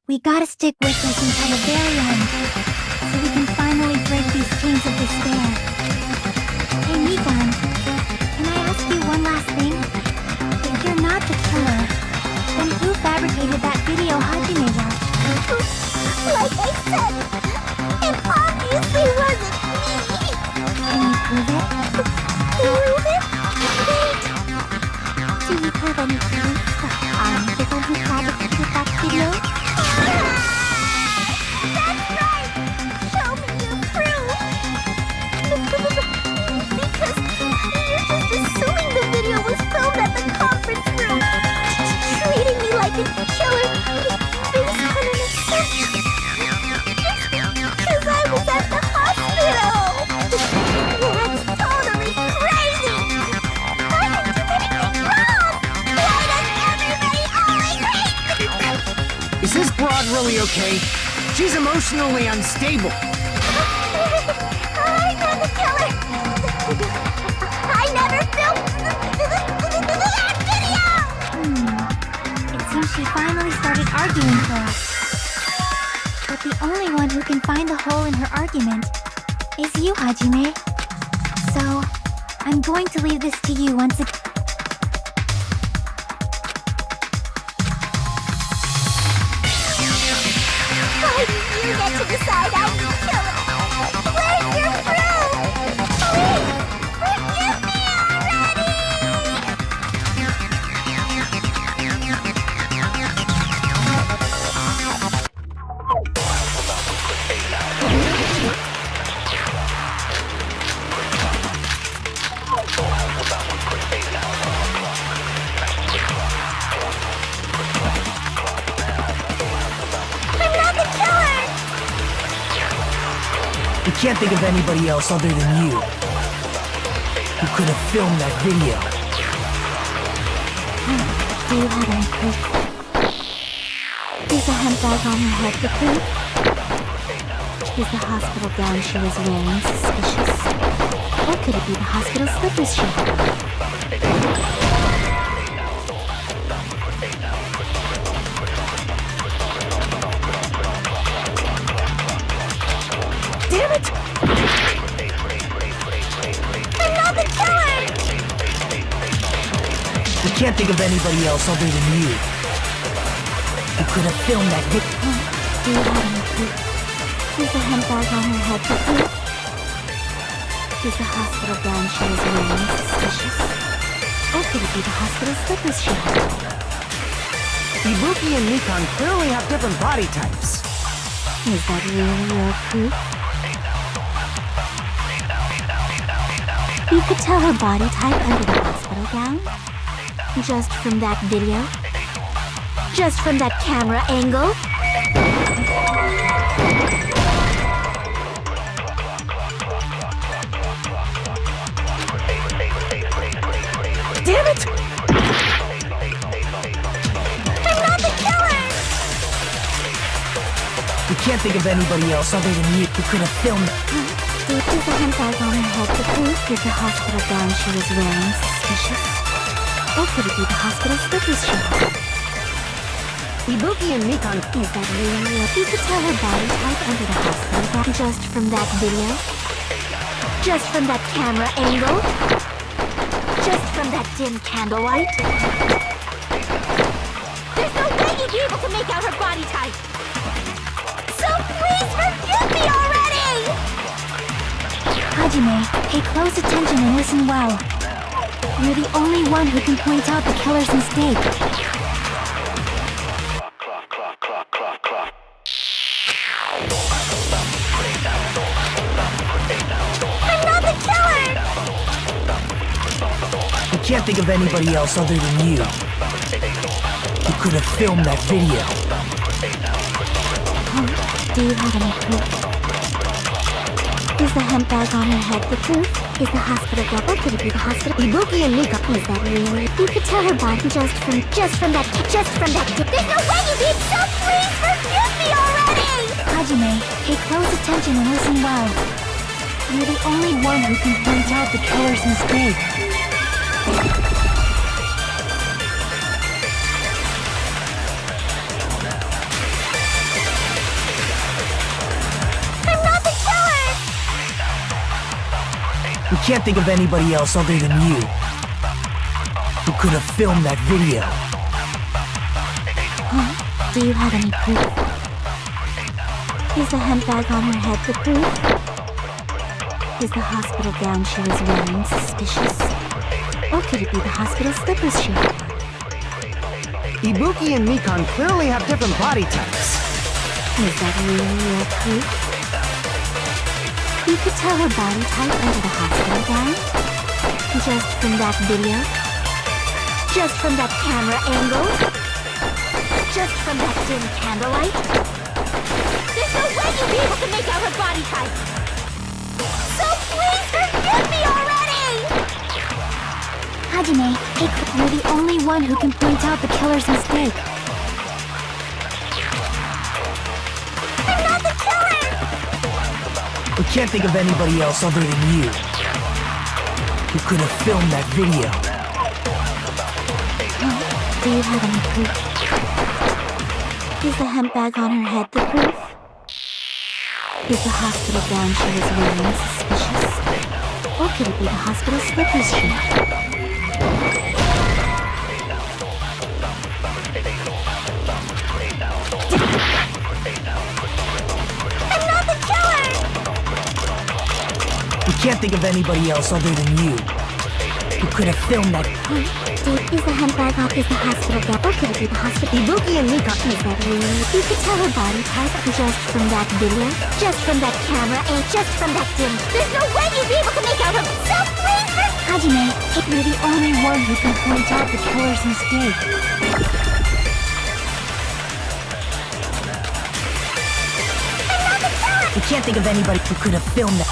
We gotta stick with this until the very end, so we can finally break these chains of despair. Hey Mikan, can I ask you one last thing? If you're not the killer, then who fabricated that video Hajime watched? Like I said, it obviously wasn't me. Can you prove it? Prove it? Wait. Do you have any proof that I'm the one who fabricated that video? That's right! Show me your proof! Because you're just assuming the video was filmed at the conference room. Treating me like a killer based on an assumption. Because I was at the hospital! That's totally crazy! I didn't do anything wrong! Why does everybody always hate me? Is this broad really okay? She's emotionally unstable. I'm not the killer! I never filmed that video! It seems she finally started arguing hole in her argument is you, Hajime. So, I'm going to leave this to you once again. Why did you get to decide I was the killer? Where's your proof? Please, forgive me already! I'm not the killer! We can't think of anybody else other than you who could have filmed that video. Do you have any proof? Is the handbag on her head the proof? Is the hospital gown she was wearing suspicious? Or could it be the hospital slippers she had? Damn it! I'm not the killer! We can't think of anybody else other than you who could have filmed that video. Do you have any proof? Is the handbag on her head the proof? Is the hospital gown she was wearing suspicious? Or could it be the hospital slippers she had? Ibuki and Nikon clearly have different body types. Is that really your proof? You could tell her body type under the hospital gown? Just from that video? Just from that camera angle? Damn it! I'm not the killer! We can't think of anybody else other than you who could have filmed. Is the handbag on her head the proof? Is the hospital gown she was wearing suspicious? Or could it be the hospital slippers she had? Ibuki and Nikon. Is that really it? You could tell her body type under the hospital gown just from that video? Just from that camera angle? Just from that dim candlelight? There's no way you'd be able to make out her body type! So please forgive me already! Hajime, pay close attention and listen well. You're the only one who can point out the killer's mistake. I'm not the killer! We can't think of anybody else other than you who could have filmed that video. Do you have any proof? Is the handbag on her head the proof? Is the hospital gown? Or could it be the hospital? Ibuki and Nikon. Is that really? You could tell her body just from that. There's no way you'd be so please forgive me already! Hajime, pay close attention and listen well. You're the only one who can point out the killer's mistake. I'm not the killer! We can't think of anybody else other than you who could have filmed that video. Do you have any proof? Is the handbag on her head the proof? Is the hospital gown she was wearing suspicious? Or could it be the hospital slippers she had? Ibuki and Nikon clearly have different body types. Is that really your proof? You could tell her body type under the hospital gown? Just from that video? Just from that camera angle? Just from that dim candlelight? There's no way you'd be able to make out her body type! So please forgive me already! Hajime, you're the only one who can point out the killer's mistake. I'm not the killer! We can't think of anybody else other than you who could have filmed that video. Do you have any proof? Is the handbag on her head the proof? Is the hospital gown she was wearing suspicious? Or could it be the hospital slippers she had? I'm not the killer! You can't think of anybody else other than you who could have filmed that. Dude, is the handbag off? Is the hospital gown? Or could it be the hospital? Ibuki and Mika. Is that real? You could tell her body type just from that video, just from that camera, and just from that dim. There's no way you'd be able to make out her. So please, Hajime, you're the only one who can point out the killer's mistake. You can't think of anybody who could have filmed that.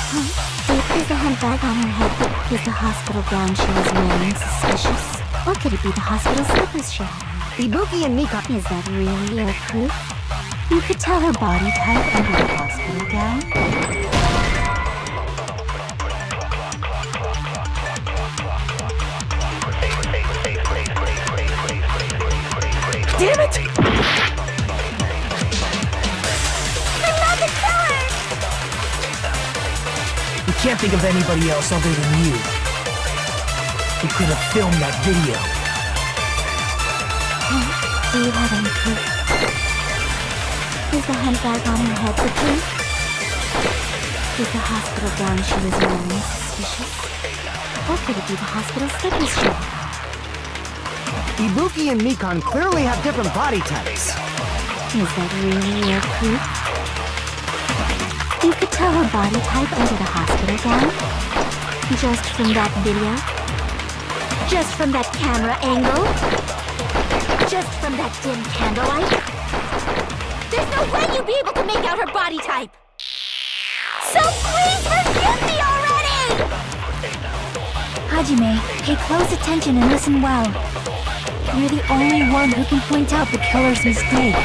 Is the handbag on her head? Is the hospital gown she was wearing suspicious? Or could it be the hospital slippers she had? Ibuki and Mika. Is that really your proof? You could tell her body type under the hospital gown. Damn it! I'm not the killer! You can't think of anybody else other than you who could have filmed that video. Do you have any proof? Is the handbag on her head the proof? Is the hospital gown she was wearing suspicious? Or could it be the hospital slippers she had? Ibuki and Mikan clearly have different body types. Is that really your proof? You could tell her body type under the hospital gown? Just from that video? Just from that camera angle? Just from that dim candlelight? There's no way you'd be able to make out her body type! So please forgive me already! Hajime, pay close attention and listen well. You're the only one who can point out the killer's mistake.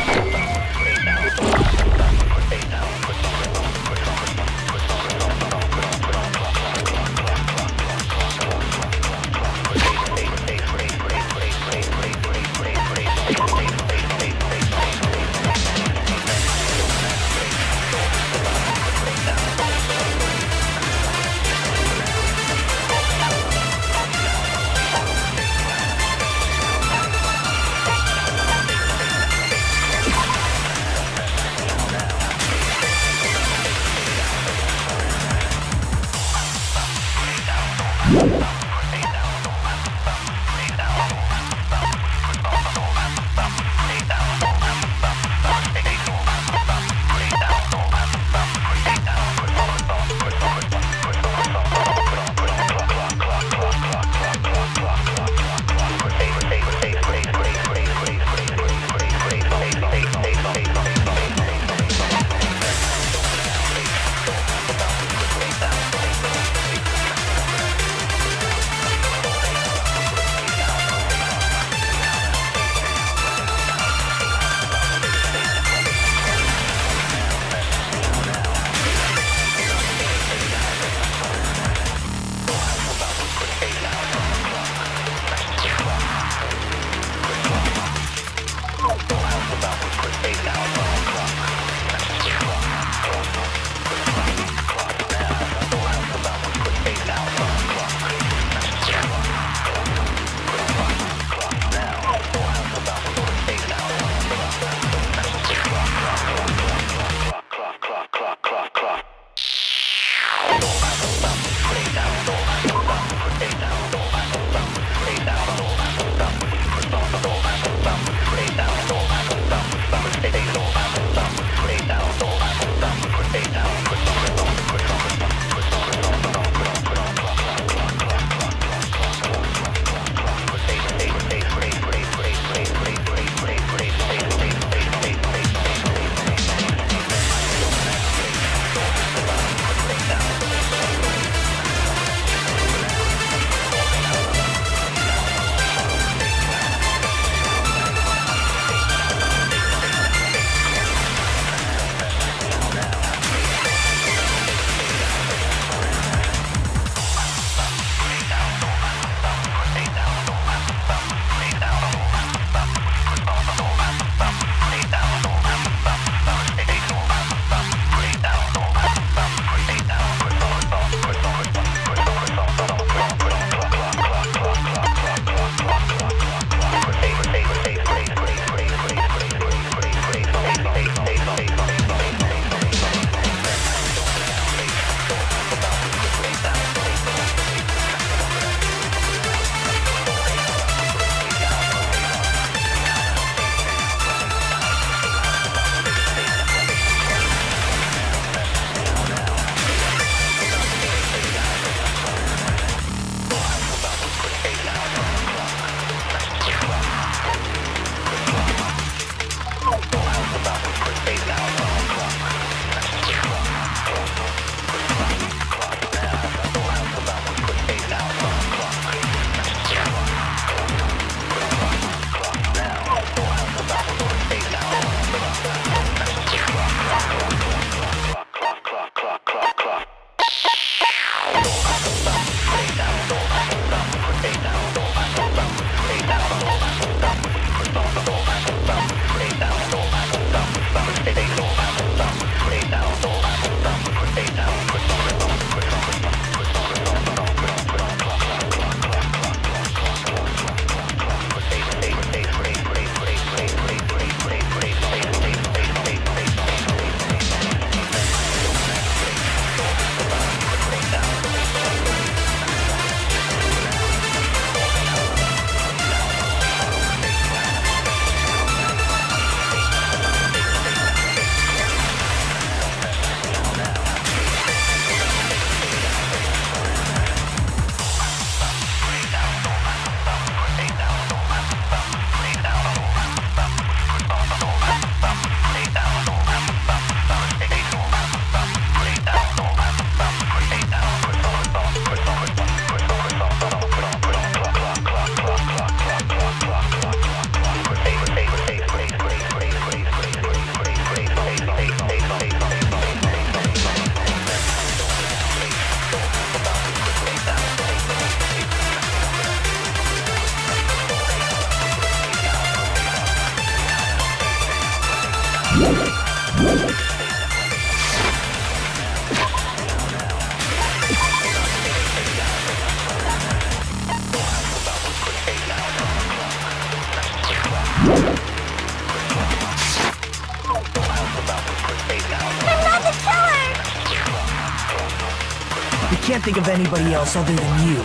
can't think of anybody else other than you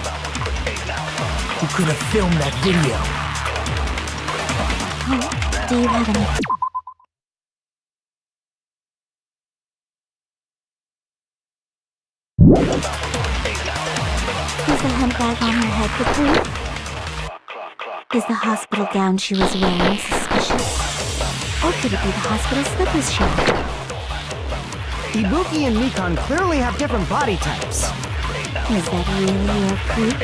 who could have filmed that video. Do you have any? Is the handbag on her head the truth? Is the hospital gown she was wearing suspicious? Or could it be the hospital slippers she wore? Ibuki and Mikan clearly have different body types. Is that really your proof?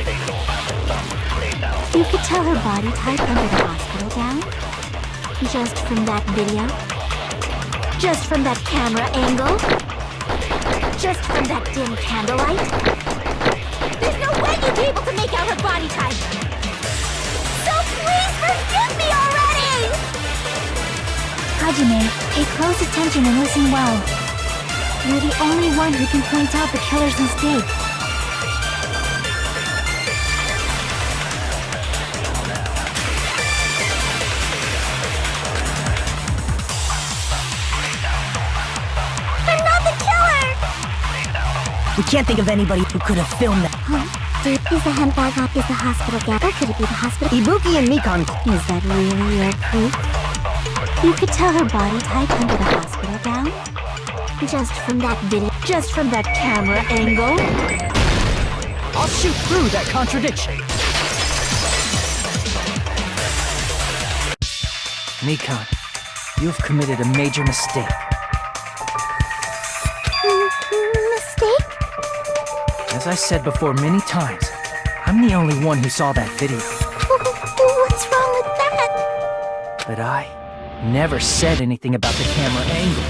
You could tell her body type under the hospital gown? Just from that video? Just from that camera angle? Just from that dim candlelight? There's no way you'd be able to make out her body type! So please forgive me already! Hajime, pay close attention and listen well. You're the only one who can point out the killer's mistake. I'm not the killer! We can't think of anybody who could have filmed that. Huh? Is the handbag on? Is the hospital gown? Or could it be the hospital? Ibuki and Mikan. Is that really your proof? You could tell her body type under the hospital gown? Just from that video, just from that camera angle? I'll shoot through that contradiction. Mikan, you've committed a major mistake. Mistake? As I said before many times, I'm the only one who saw that video. What's wrong with that? But I never said anything about the camera angle.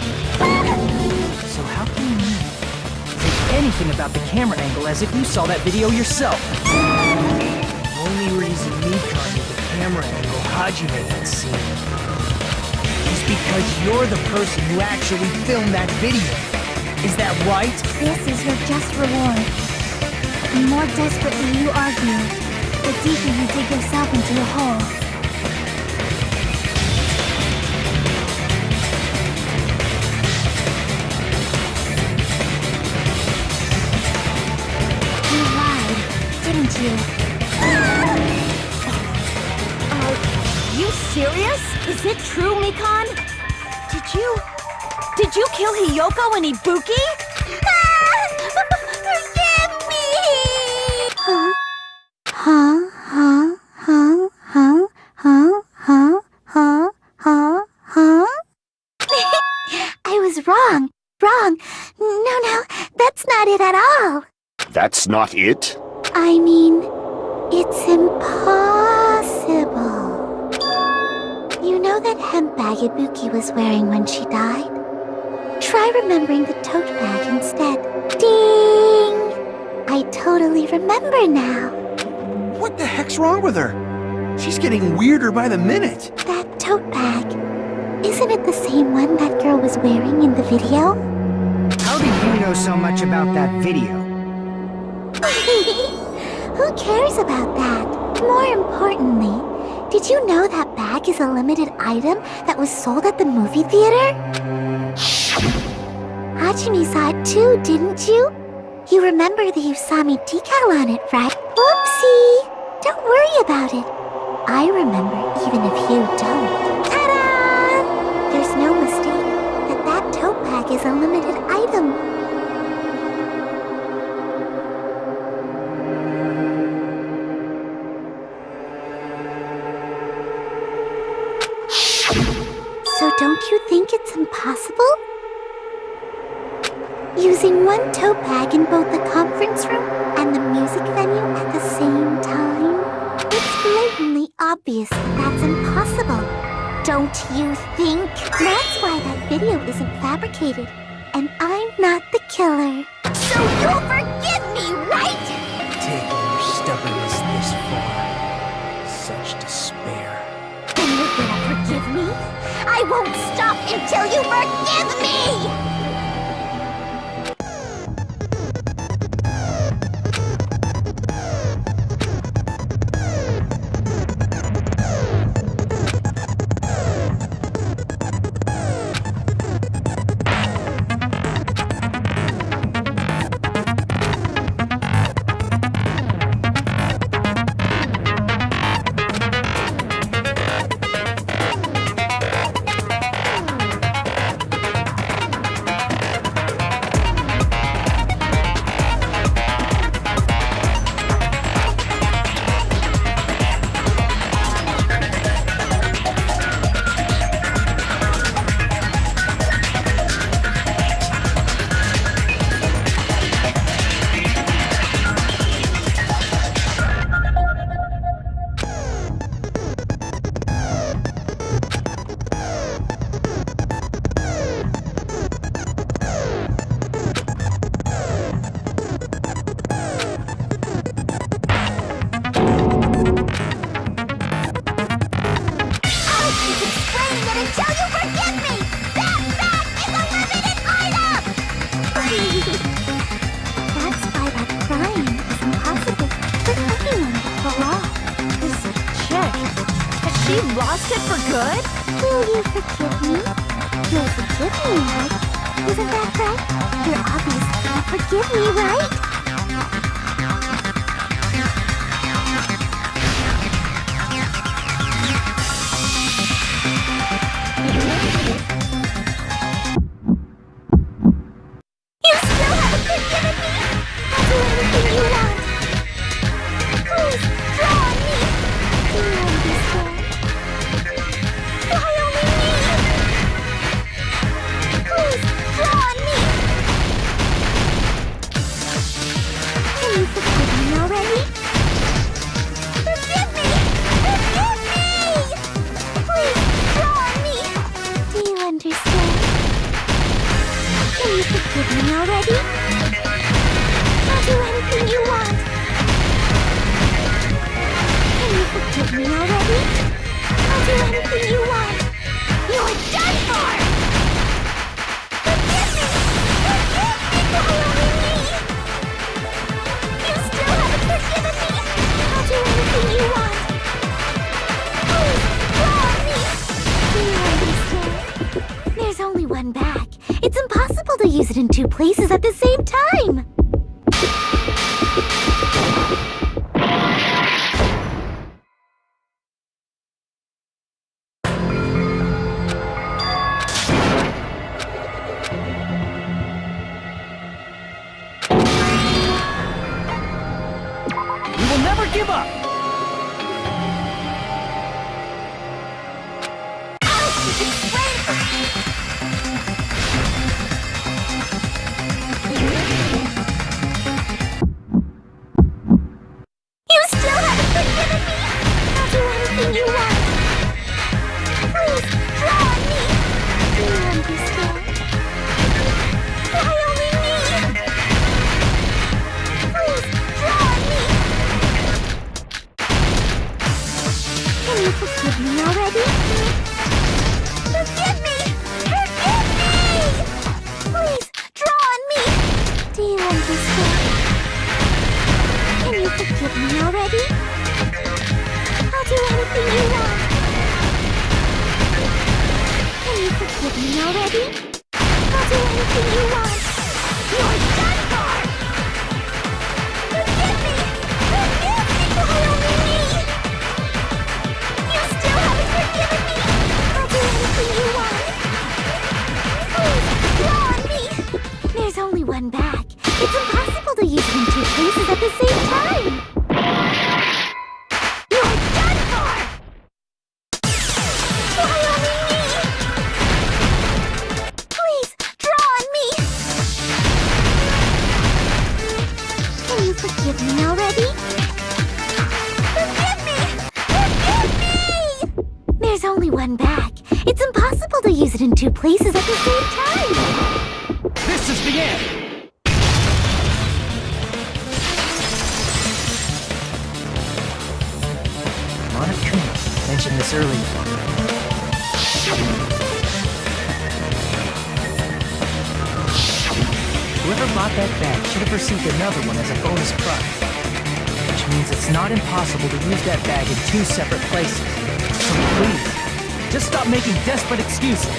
So how can you say anything about the camera angle as if you saw that video yourself? The only reason Mikan knew the camera angle Hajime had seen is because you're the person who actually filmed that video. Is that right? This is your just reward. The more desperately you argue, the deeper you dig yourself into a hole. You lied, didn't you? You serious? Is it true, Mikan? Did you kill Hiyoko and Ibuki? Forgive me! I was wrong. No, that's not it at all. That's not it? I mean, it's impossible. You know that hemp bag Ibuki was wearing when she died? Try remembering the tote bag instead. Ding! I totally remember now. What the heck's wrong with her? She's getting weirder by the minute. That tote bag. Isn't it the same one that girl was wearing in the video? How do you know so much about that video? Who cares about that? More importantly, did you know that bag is a limited item that was sold at the movie theater? Hajime saw it too, didn't you? You remember the Usami decal on it, right? Whoopsie! Don't worry about it. I remember even if you don't. Ta-da! There's no mistake that tote bag is a limited item. So don't you think it's impossible? Using one tote bag in both the conference room and the music venue at the same time? It's blatantly obvious that's impossible. Don't you think? That's why that video isn't fabricated, and I'm not the killer. So you'll forgive me, right? Taking your stubbornness this far. Such despair. And you're gonna forgive me? I won't stop until you forgive me! She lost it for good? Will you forgive me? You'll forgive me, right? Isn't that right? You're obviously gonna forgive me, right? You still haven't forgiven me! I'll do anything you want! Please, draw on me! Do you understand? Why only me? Please, draw on me! Can you forgive me already? Forgive me! Forgive me! Please, draw on me! Do you understand? Can you forgive me already? I'll do anything you want. Can you forgive me already? I'll do anything you want. You're done for! Forgive me! Forgive me! Why only me? You still haven't forgiven me! I'll do anything you want. Please, draw on me! Do you understand? There's only one bag. It's impossible to use it in two places at the same time! We will never give up! You still haven't forgiven me! I'll do anything you want! Please, draw on me! Do you understand? Why only me? Please, draw on me! Can you forgive me already? Forgive me! Forgive me! Please, draw on me! Do you understand? Can you forgive me already? I'll do anything you want. Can you forgive me already? I'll do anything you want. You're done for! Forgive me! Forgive me! Why only me? You still haven't forgiven me! I'll do anything you want. Please, draw on me! There's only one bag. It's impossible to use it in two places at the same time! You're done for! Why only me? Please, draw on me! Can you forgive me already? Forgive me! Forgive me! There's only one bag. It's impossible to use it in two places at the same time! This is the end! Monokuma mentioned this earlier. Whoever bought that bag should have received another one as a bonus prize. Which means it's not impossible to use that bag in two separate places. So please, just stop making desperate excuses.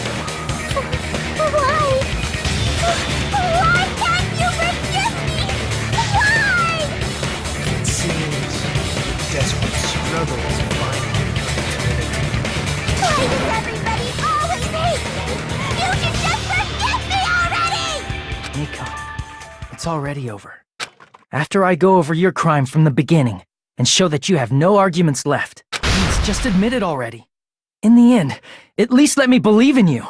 Why? Why can't you forgive me? Why? It seems desperate struggle is finally turning. Why does everybody always hate me? You should just forgive me already! Nikon, it's already over. After I go over your crime from the beginning and show that you have no arguments left, please just admit it already. In the end, at least let me believe in you.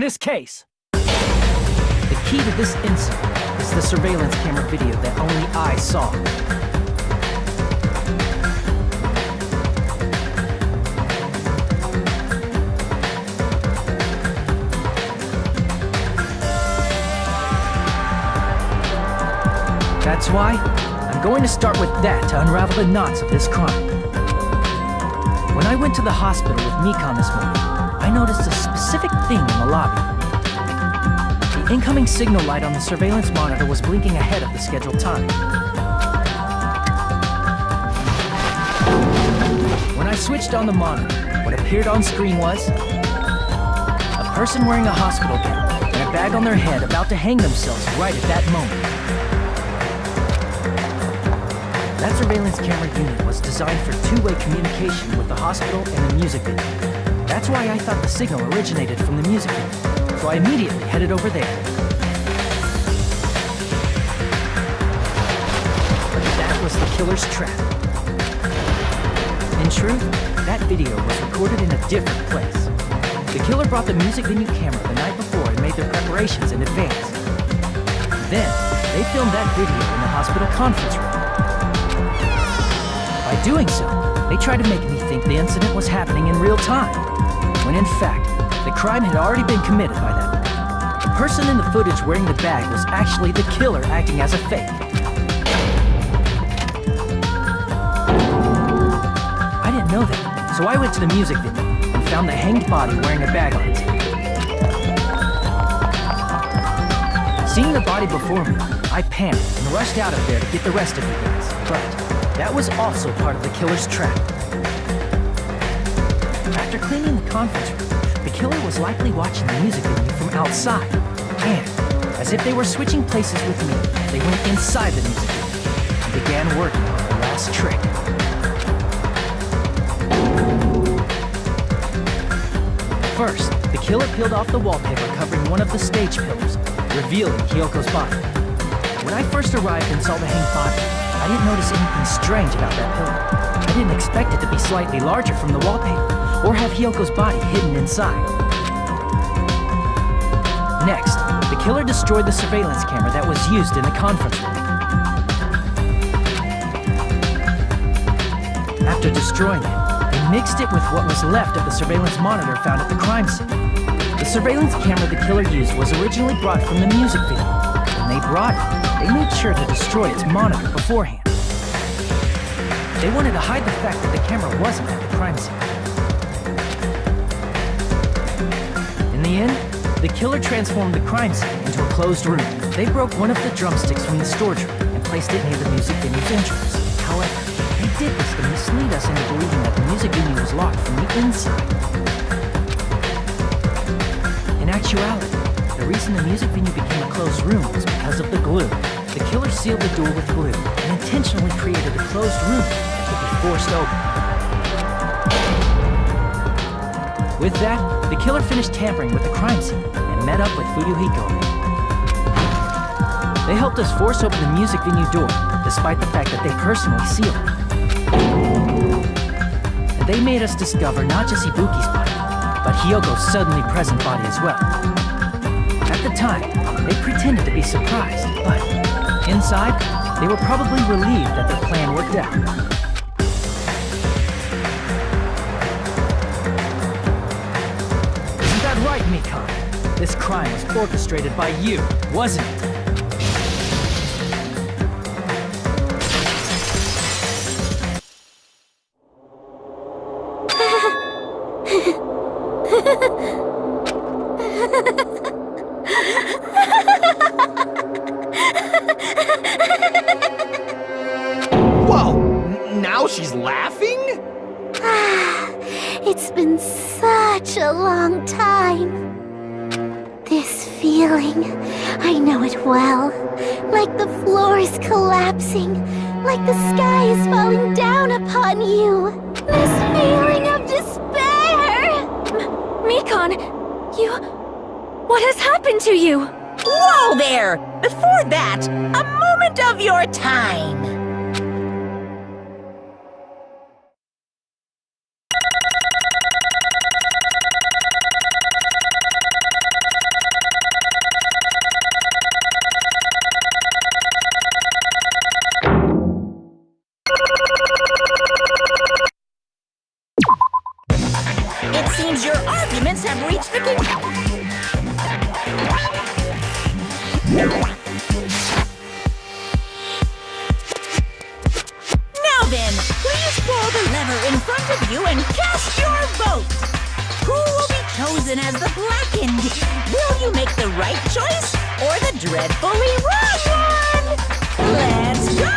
in this case. The key to this incident is the surveillance camera video that only I saw. That's why I'm going to start with that to unravel the knots of this crime. When I went to the hospital with Mikan this morning, I noticed a specific thing in the lobby. The incoming signal light on the surveillance monitor was blinking ahead of the scheduled time. When I switched on the monitor, what appeared on screen was a person wearing a hospital gown and a bag on their head about to hang themselves right at that moment. That surveillance camera unit was designed for two-way communication with the hospital and the music video. That's why I thought the signal originated from the music video, so I immediately headed over there. But that was the killer's trap. In truth, that video was recorded in a different place. The killer brought the music venue camera the night before and made their preparations in advance. Then, they filmed that video in the hospital conference room. By doing so, they tried to make me think the incident was happening in real time, when in fact, the crime had already been committed by that point. The person in the footage wearing the bag was actually the killer acting as a fake. I didn't know that, so I went to the music venue and found the hanged body wearing a bag on its head. Seeing the body before me, I panicked and rushed out of there to get the rest of you guys, but that was also part of the killer's trap. After cleaning the conference room, the killer was likely watching the music venue from outside. And, as if they were switching places with me, they went inside the music venue and began working on their last trick. First, the killer peeled off the wallpaper covering one of the stage pillars, revealing Hyoko's body. When I first arrived and saw the hanged body, I didn't notice anything strange about that pillar. I didn't expect it to be slightly larger from the wallpaper, or have Hyoko's body hidden inside. Next, the killer destroyed the surveillance camera that was used in the conference room. After destroying it, they mixed it with what was left of the surveillance monitor found at the crime scene. The surveillance camera the killer used was originally brought from the music video. When they brought it, they made sure to destroy its monitor beforehand. They wanted to hide the fact that the camera wasn't at the crime scene. In the end, the killer transformed the crime scene into a closed room. They broke one of the drumsticks from the storage room and placed it near the music venue's entrance. However, they did this to mislead us into believing that the music venue was locked from the inside. In actuality, the reason the music venue became a closed room was because of the glue. The killer sealed the door with glue and intentionally created a closed room that could be forced open. With that, the killer finished tampering with the crime scene and met up with Furuhiko. They helped us force open the music venue door, despite the fact that they personally sealed it. And they made us discover not just Ibuki's body, but Hyoko's suddenly present body as well. At the time, they pretended to be surprised, but inside, they were probably relieved that their plan worked out. Isn't that right, Mikan? This crime was orchestrated by you, wasn't it? Whoa! Now she's laughing? It's been such a long time. This feeling, I know it well. Like the floor is collapsing, like the sky is falling down upon you. This feeling of despair! Mikan, what has happened to you? Whoa there! Before that, a moment of your time. you and cast your vote. Who will be chosen as the blackened? Will you make the right choice or the dreadfully wrong one? Let's go!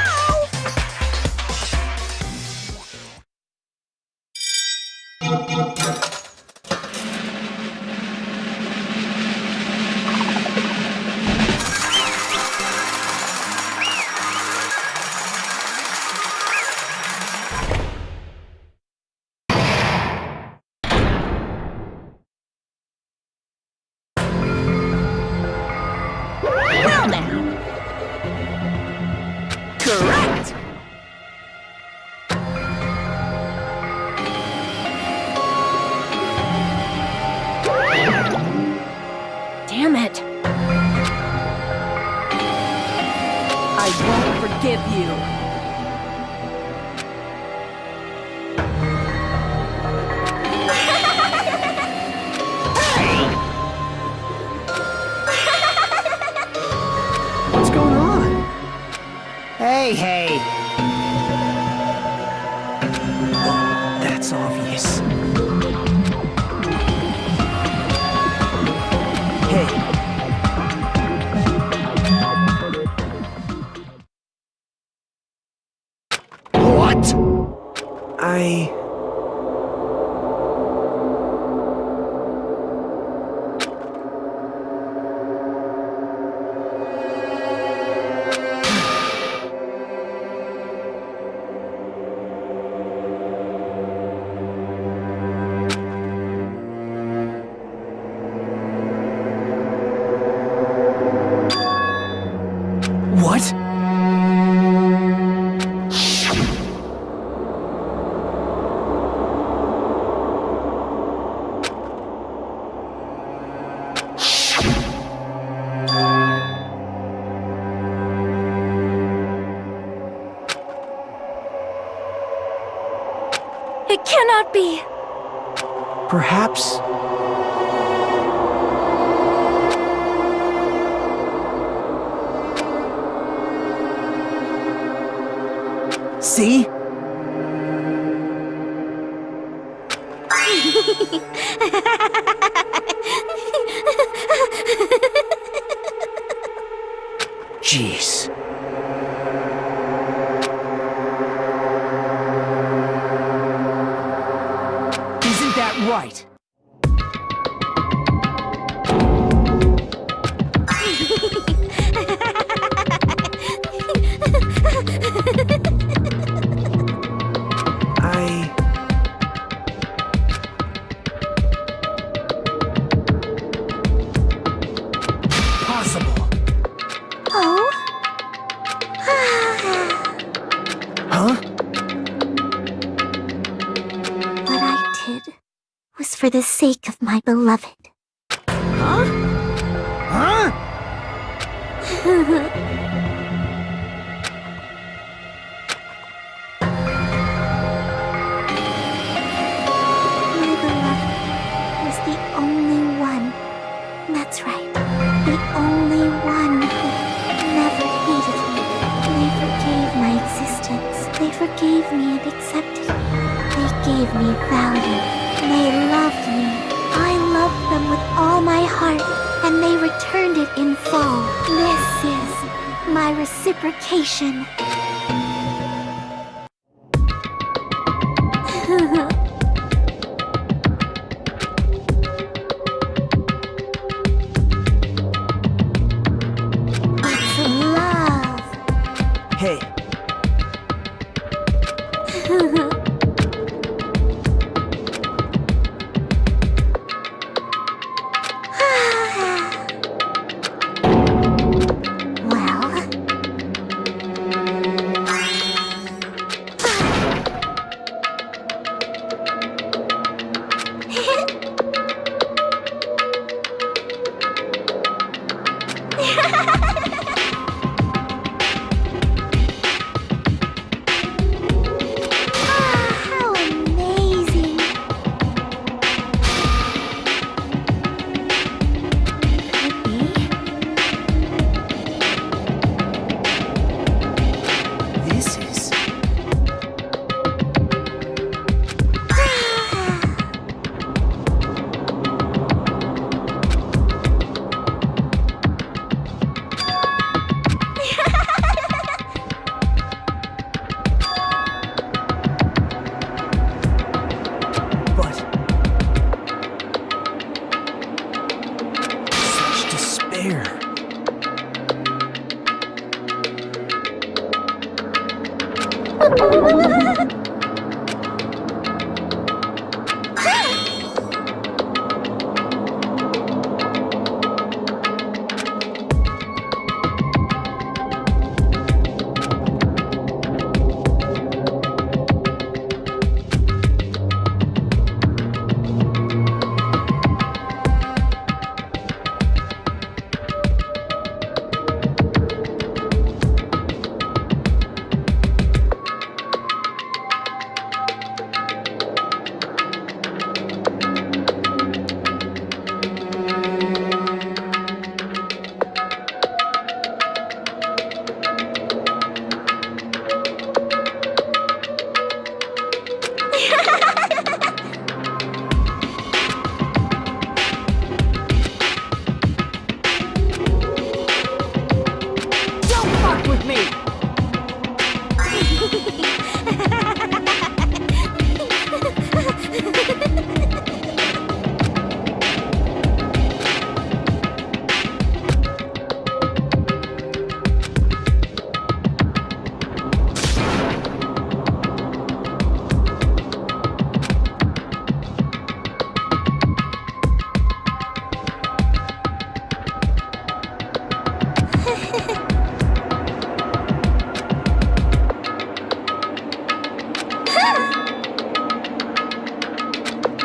Well now. Correct! Damn it. I won't forgive you. What's going on? Hey. That's obvious. Hey, What? what? It cannot be. Perhaps. See? Jeez. Isn't that right? Possible. Oh? Huh? What I did was for the sake of my beloved. Huh? My beloved was the only one. That's right. The only one who never hated me. They forgave my existence. They forgave me and accepted me. They gave me value. They loved me. I loved them with all my heart, and they returned it in full. This is my reciprocation. It's love. Hey, Well, Don't fuck with me!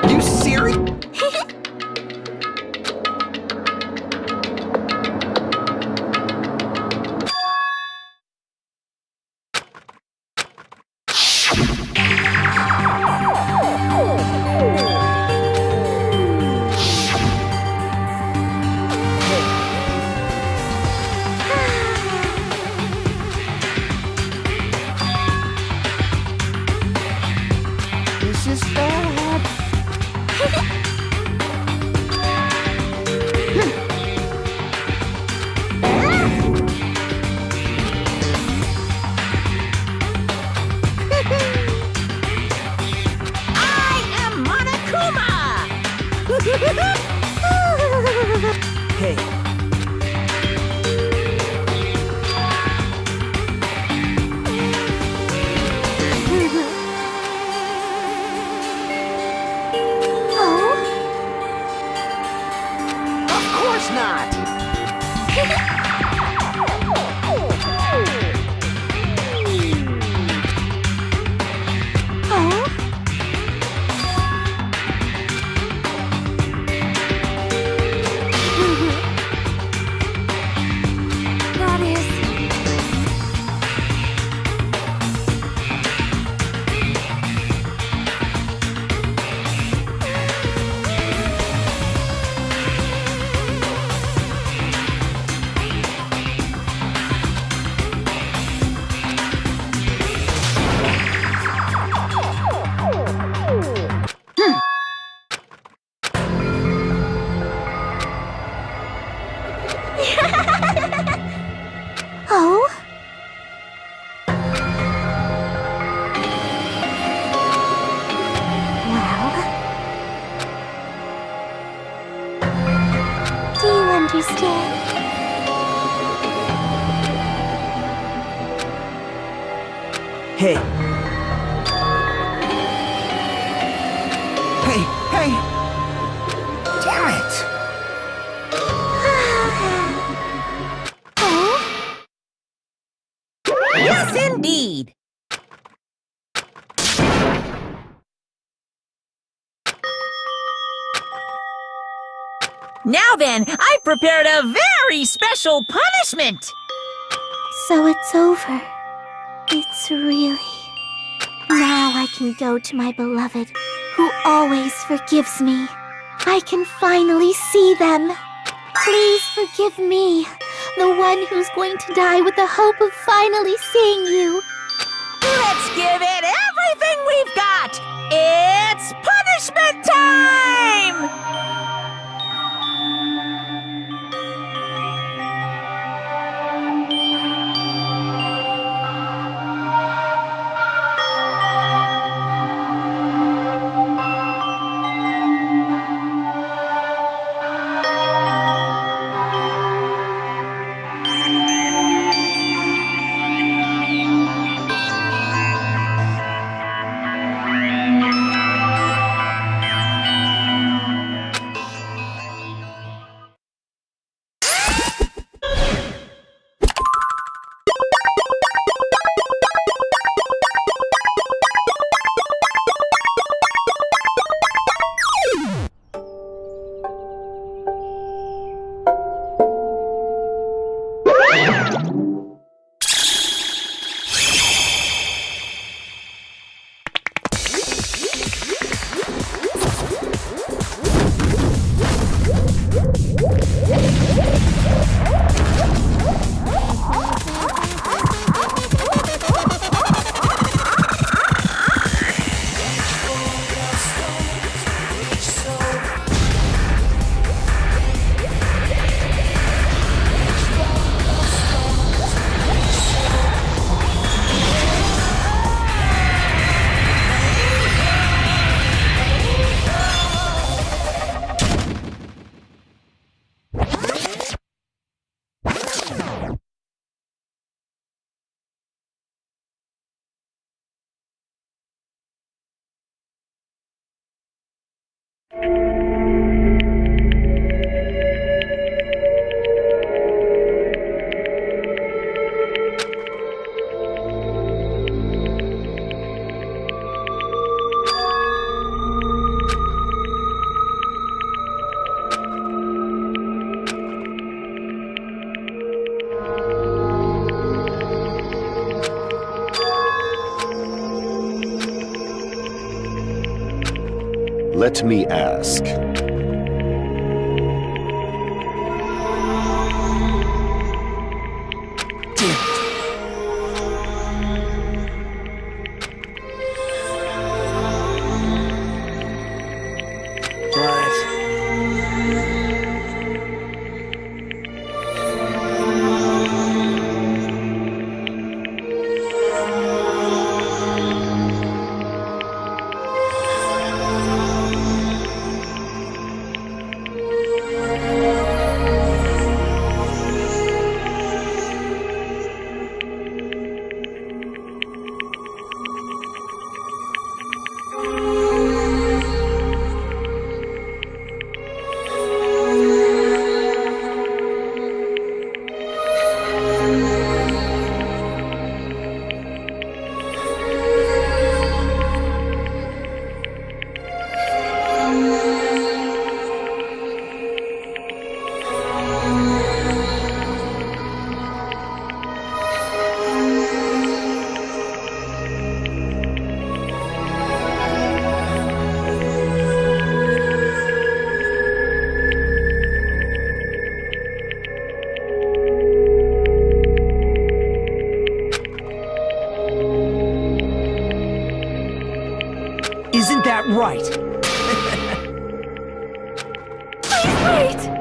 You serious? This is bad. I am Monokuma! Hey, Of course not! That is... Oh? Well... Do you understand? hey. Hey, hey! Damn it! Oh? Yes, indeed! Now then, I've prepared a very special punishment! So it's over. It's really... Now I can go to my beloved, who always forgives me. I can finally see them. Please forgive me, the one who's going to die with the hope of finally seeing you. Let's give it everything we've got! It's punishment time! Let me ask. Isn't that right? Wait!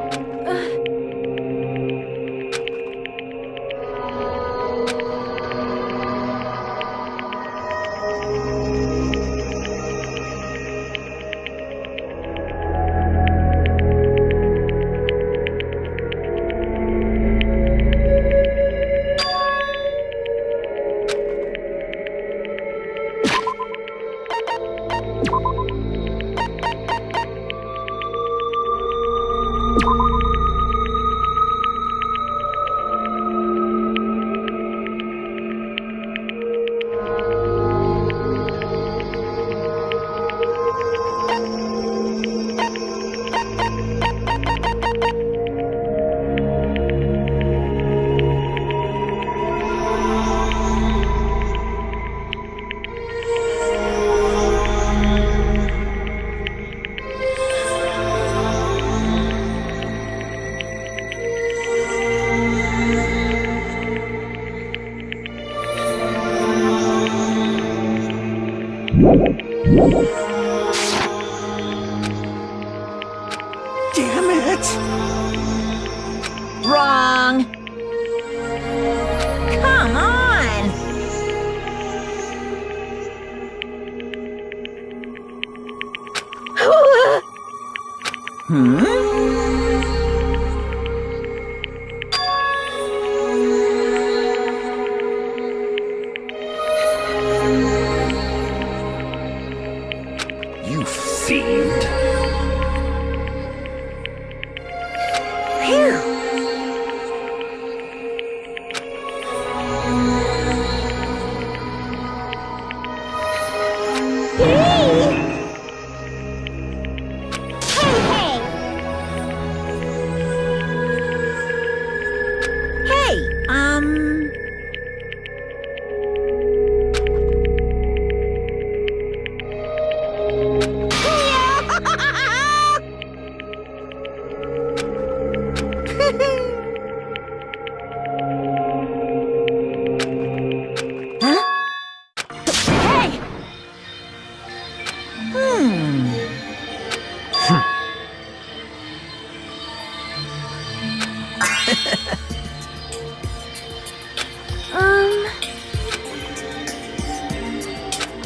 Damn it! Wrong. Come on. You fiend. Here!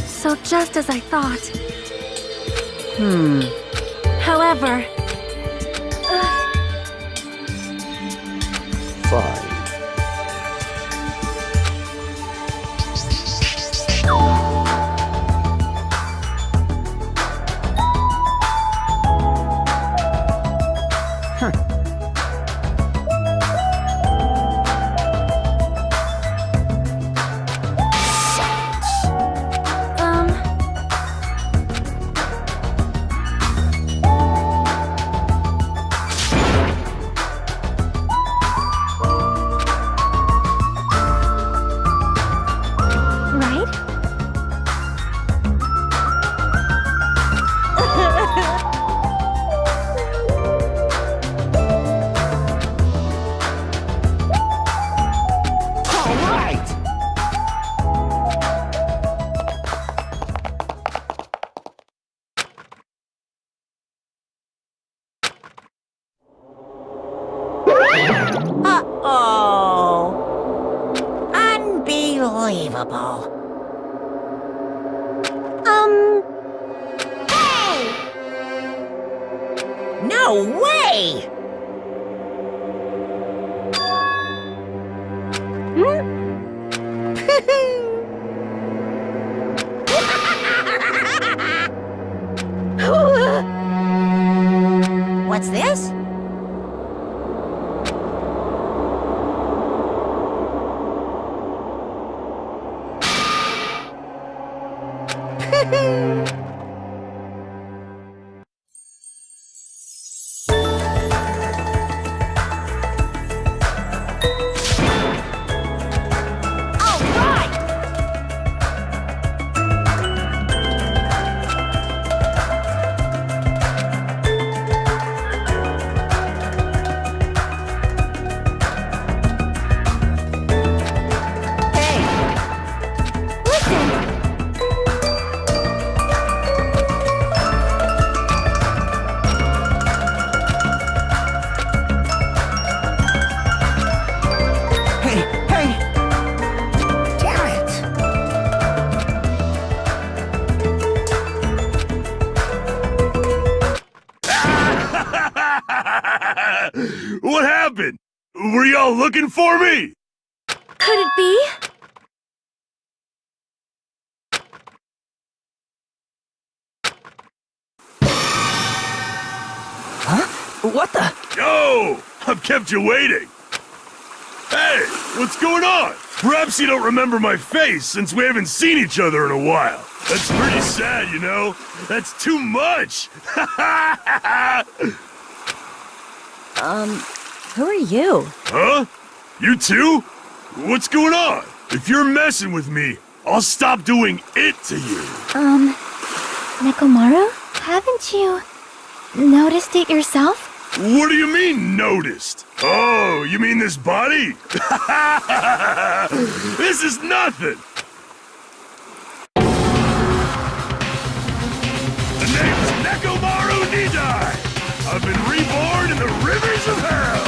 So just as I thought. However, Fine. Unbelievable. Hey! No way! What's this? Hey, hey! Damn it! What happened? Were y'all looking for me? Could it be? What the? Yo! I've kept you waiting. Hey, what's going on? Perhaps you don't remember my face since we haven't seen each other in a while. That's pretty sad, you know? That's too much! Who are you? Huh? You too? What's going on? If you're messing with me, I'll stop doing it to you. Nekomaru? Haven't you noticed it yourself? What do you mean, noticed? Oh, you mean this body? This is nothing! The name's Nekomaru Nidai! I've been reborn in the rivers of hell!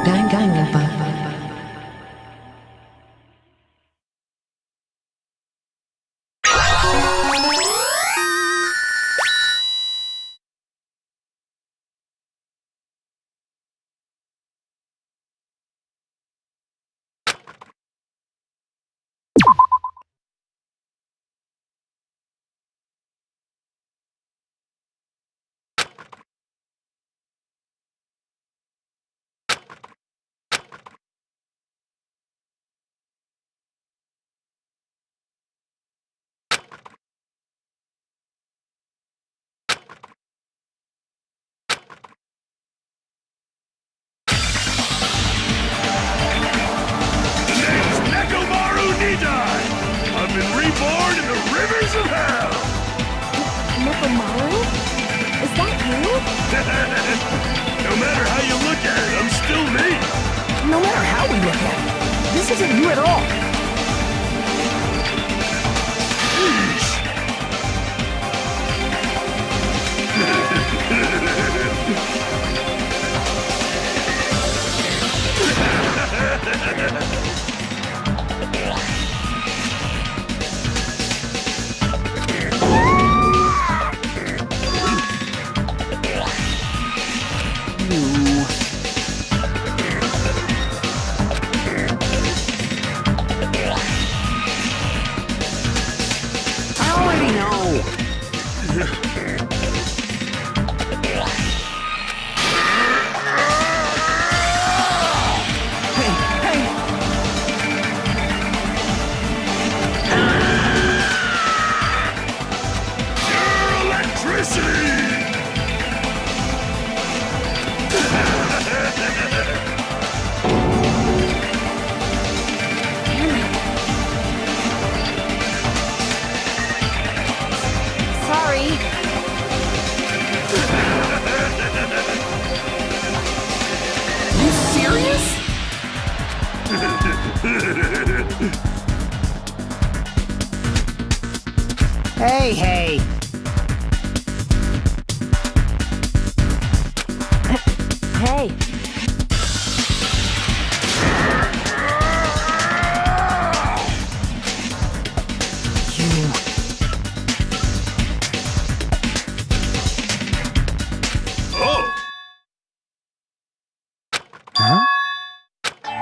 Danganronpa. I've been reborn in the rivers of hell! Nekomaru? Is that you? No matter how you look at it, I'm still me! No matter how we look at it, this isn't you at all. Hey, hey. Hey. Oh! Huh?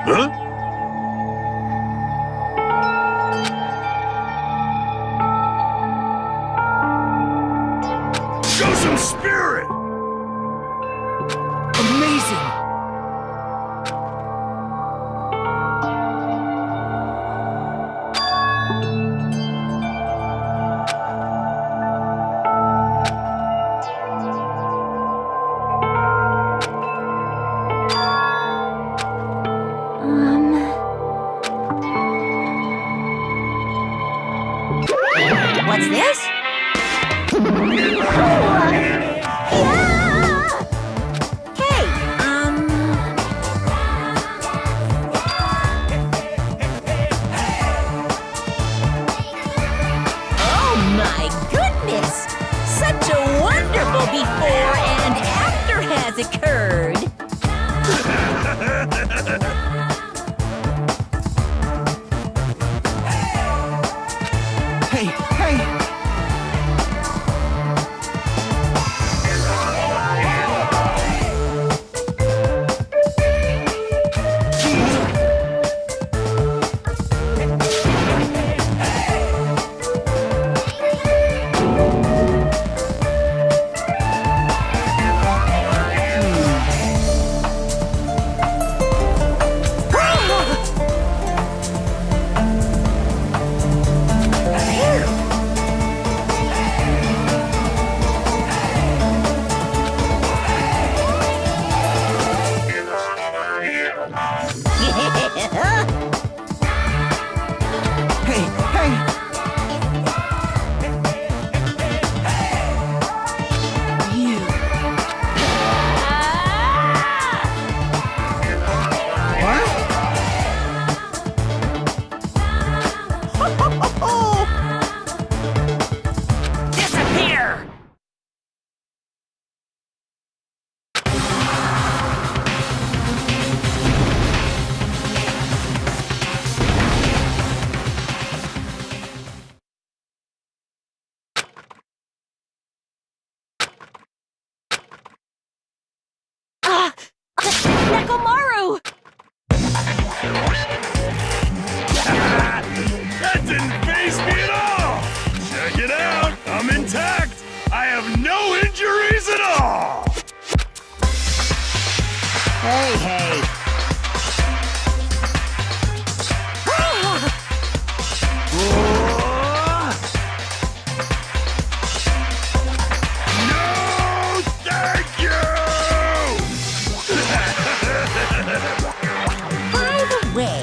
Huh? Show some spirit! Amazing! What's this? Hey, oh my goodness! Such a wonderful before and after has occurred. Hey, hey. Hey, hey. Disappear! Nekomaru! That didn't faze me at all! Check it out! I'm intact! I have no injuries at all! Hey, hey. No, thank you! By the way,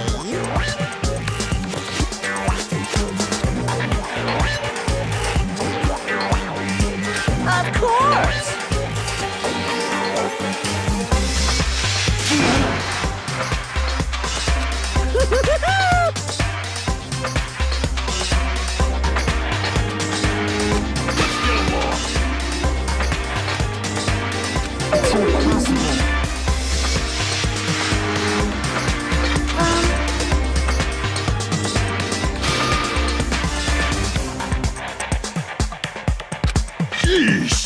of course. Let's get along. It's impossible. Sheesh!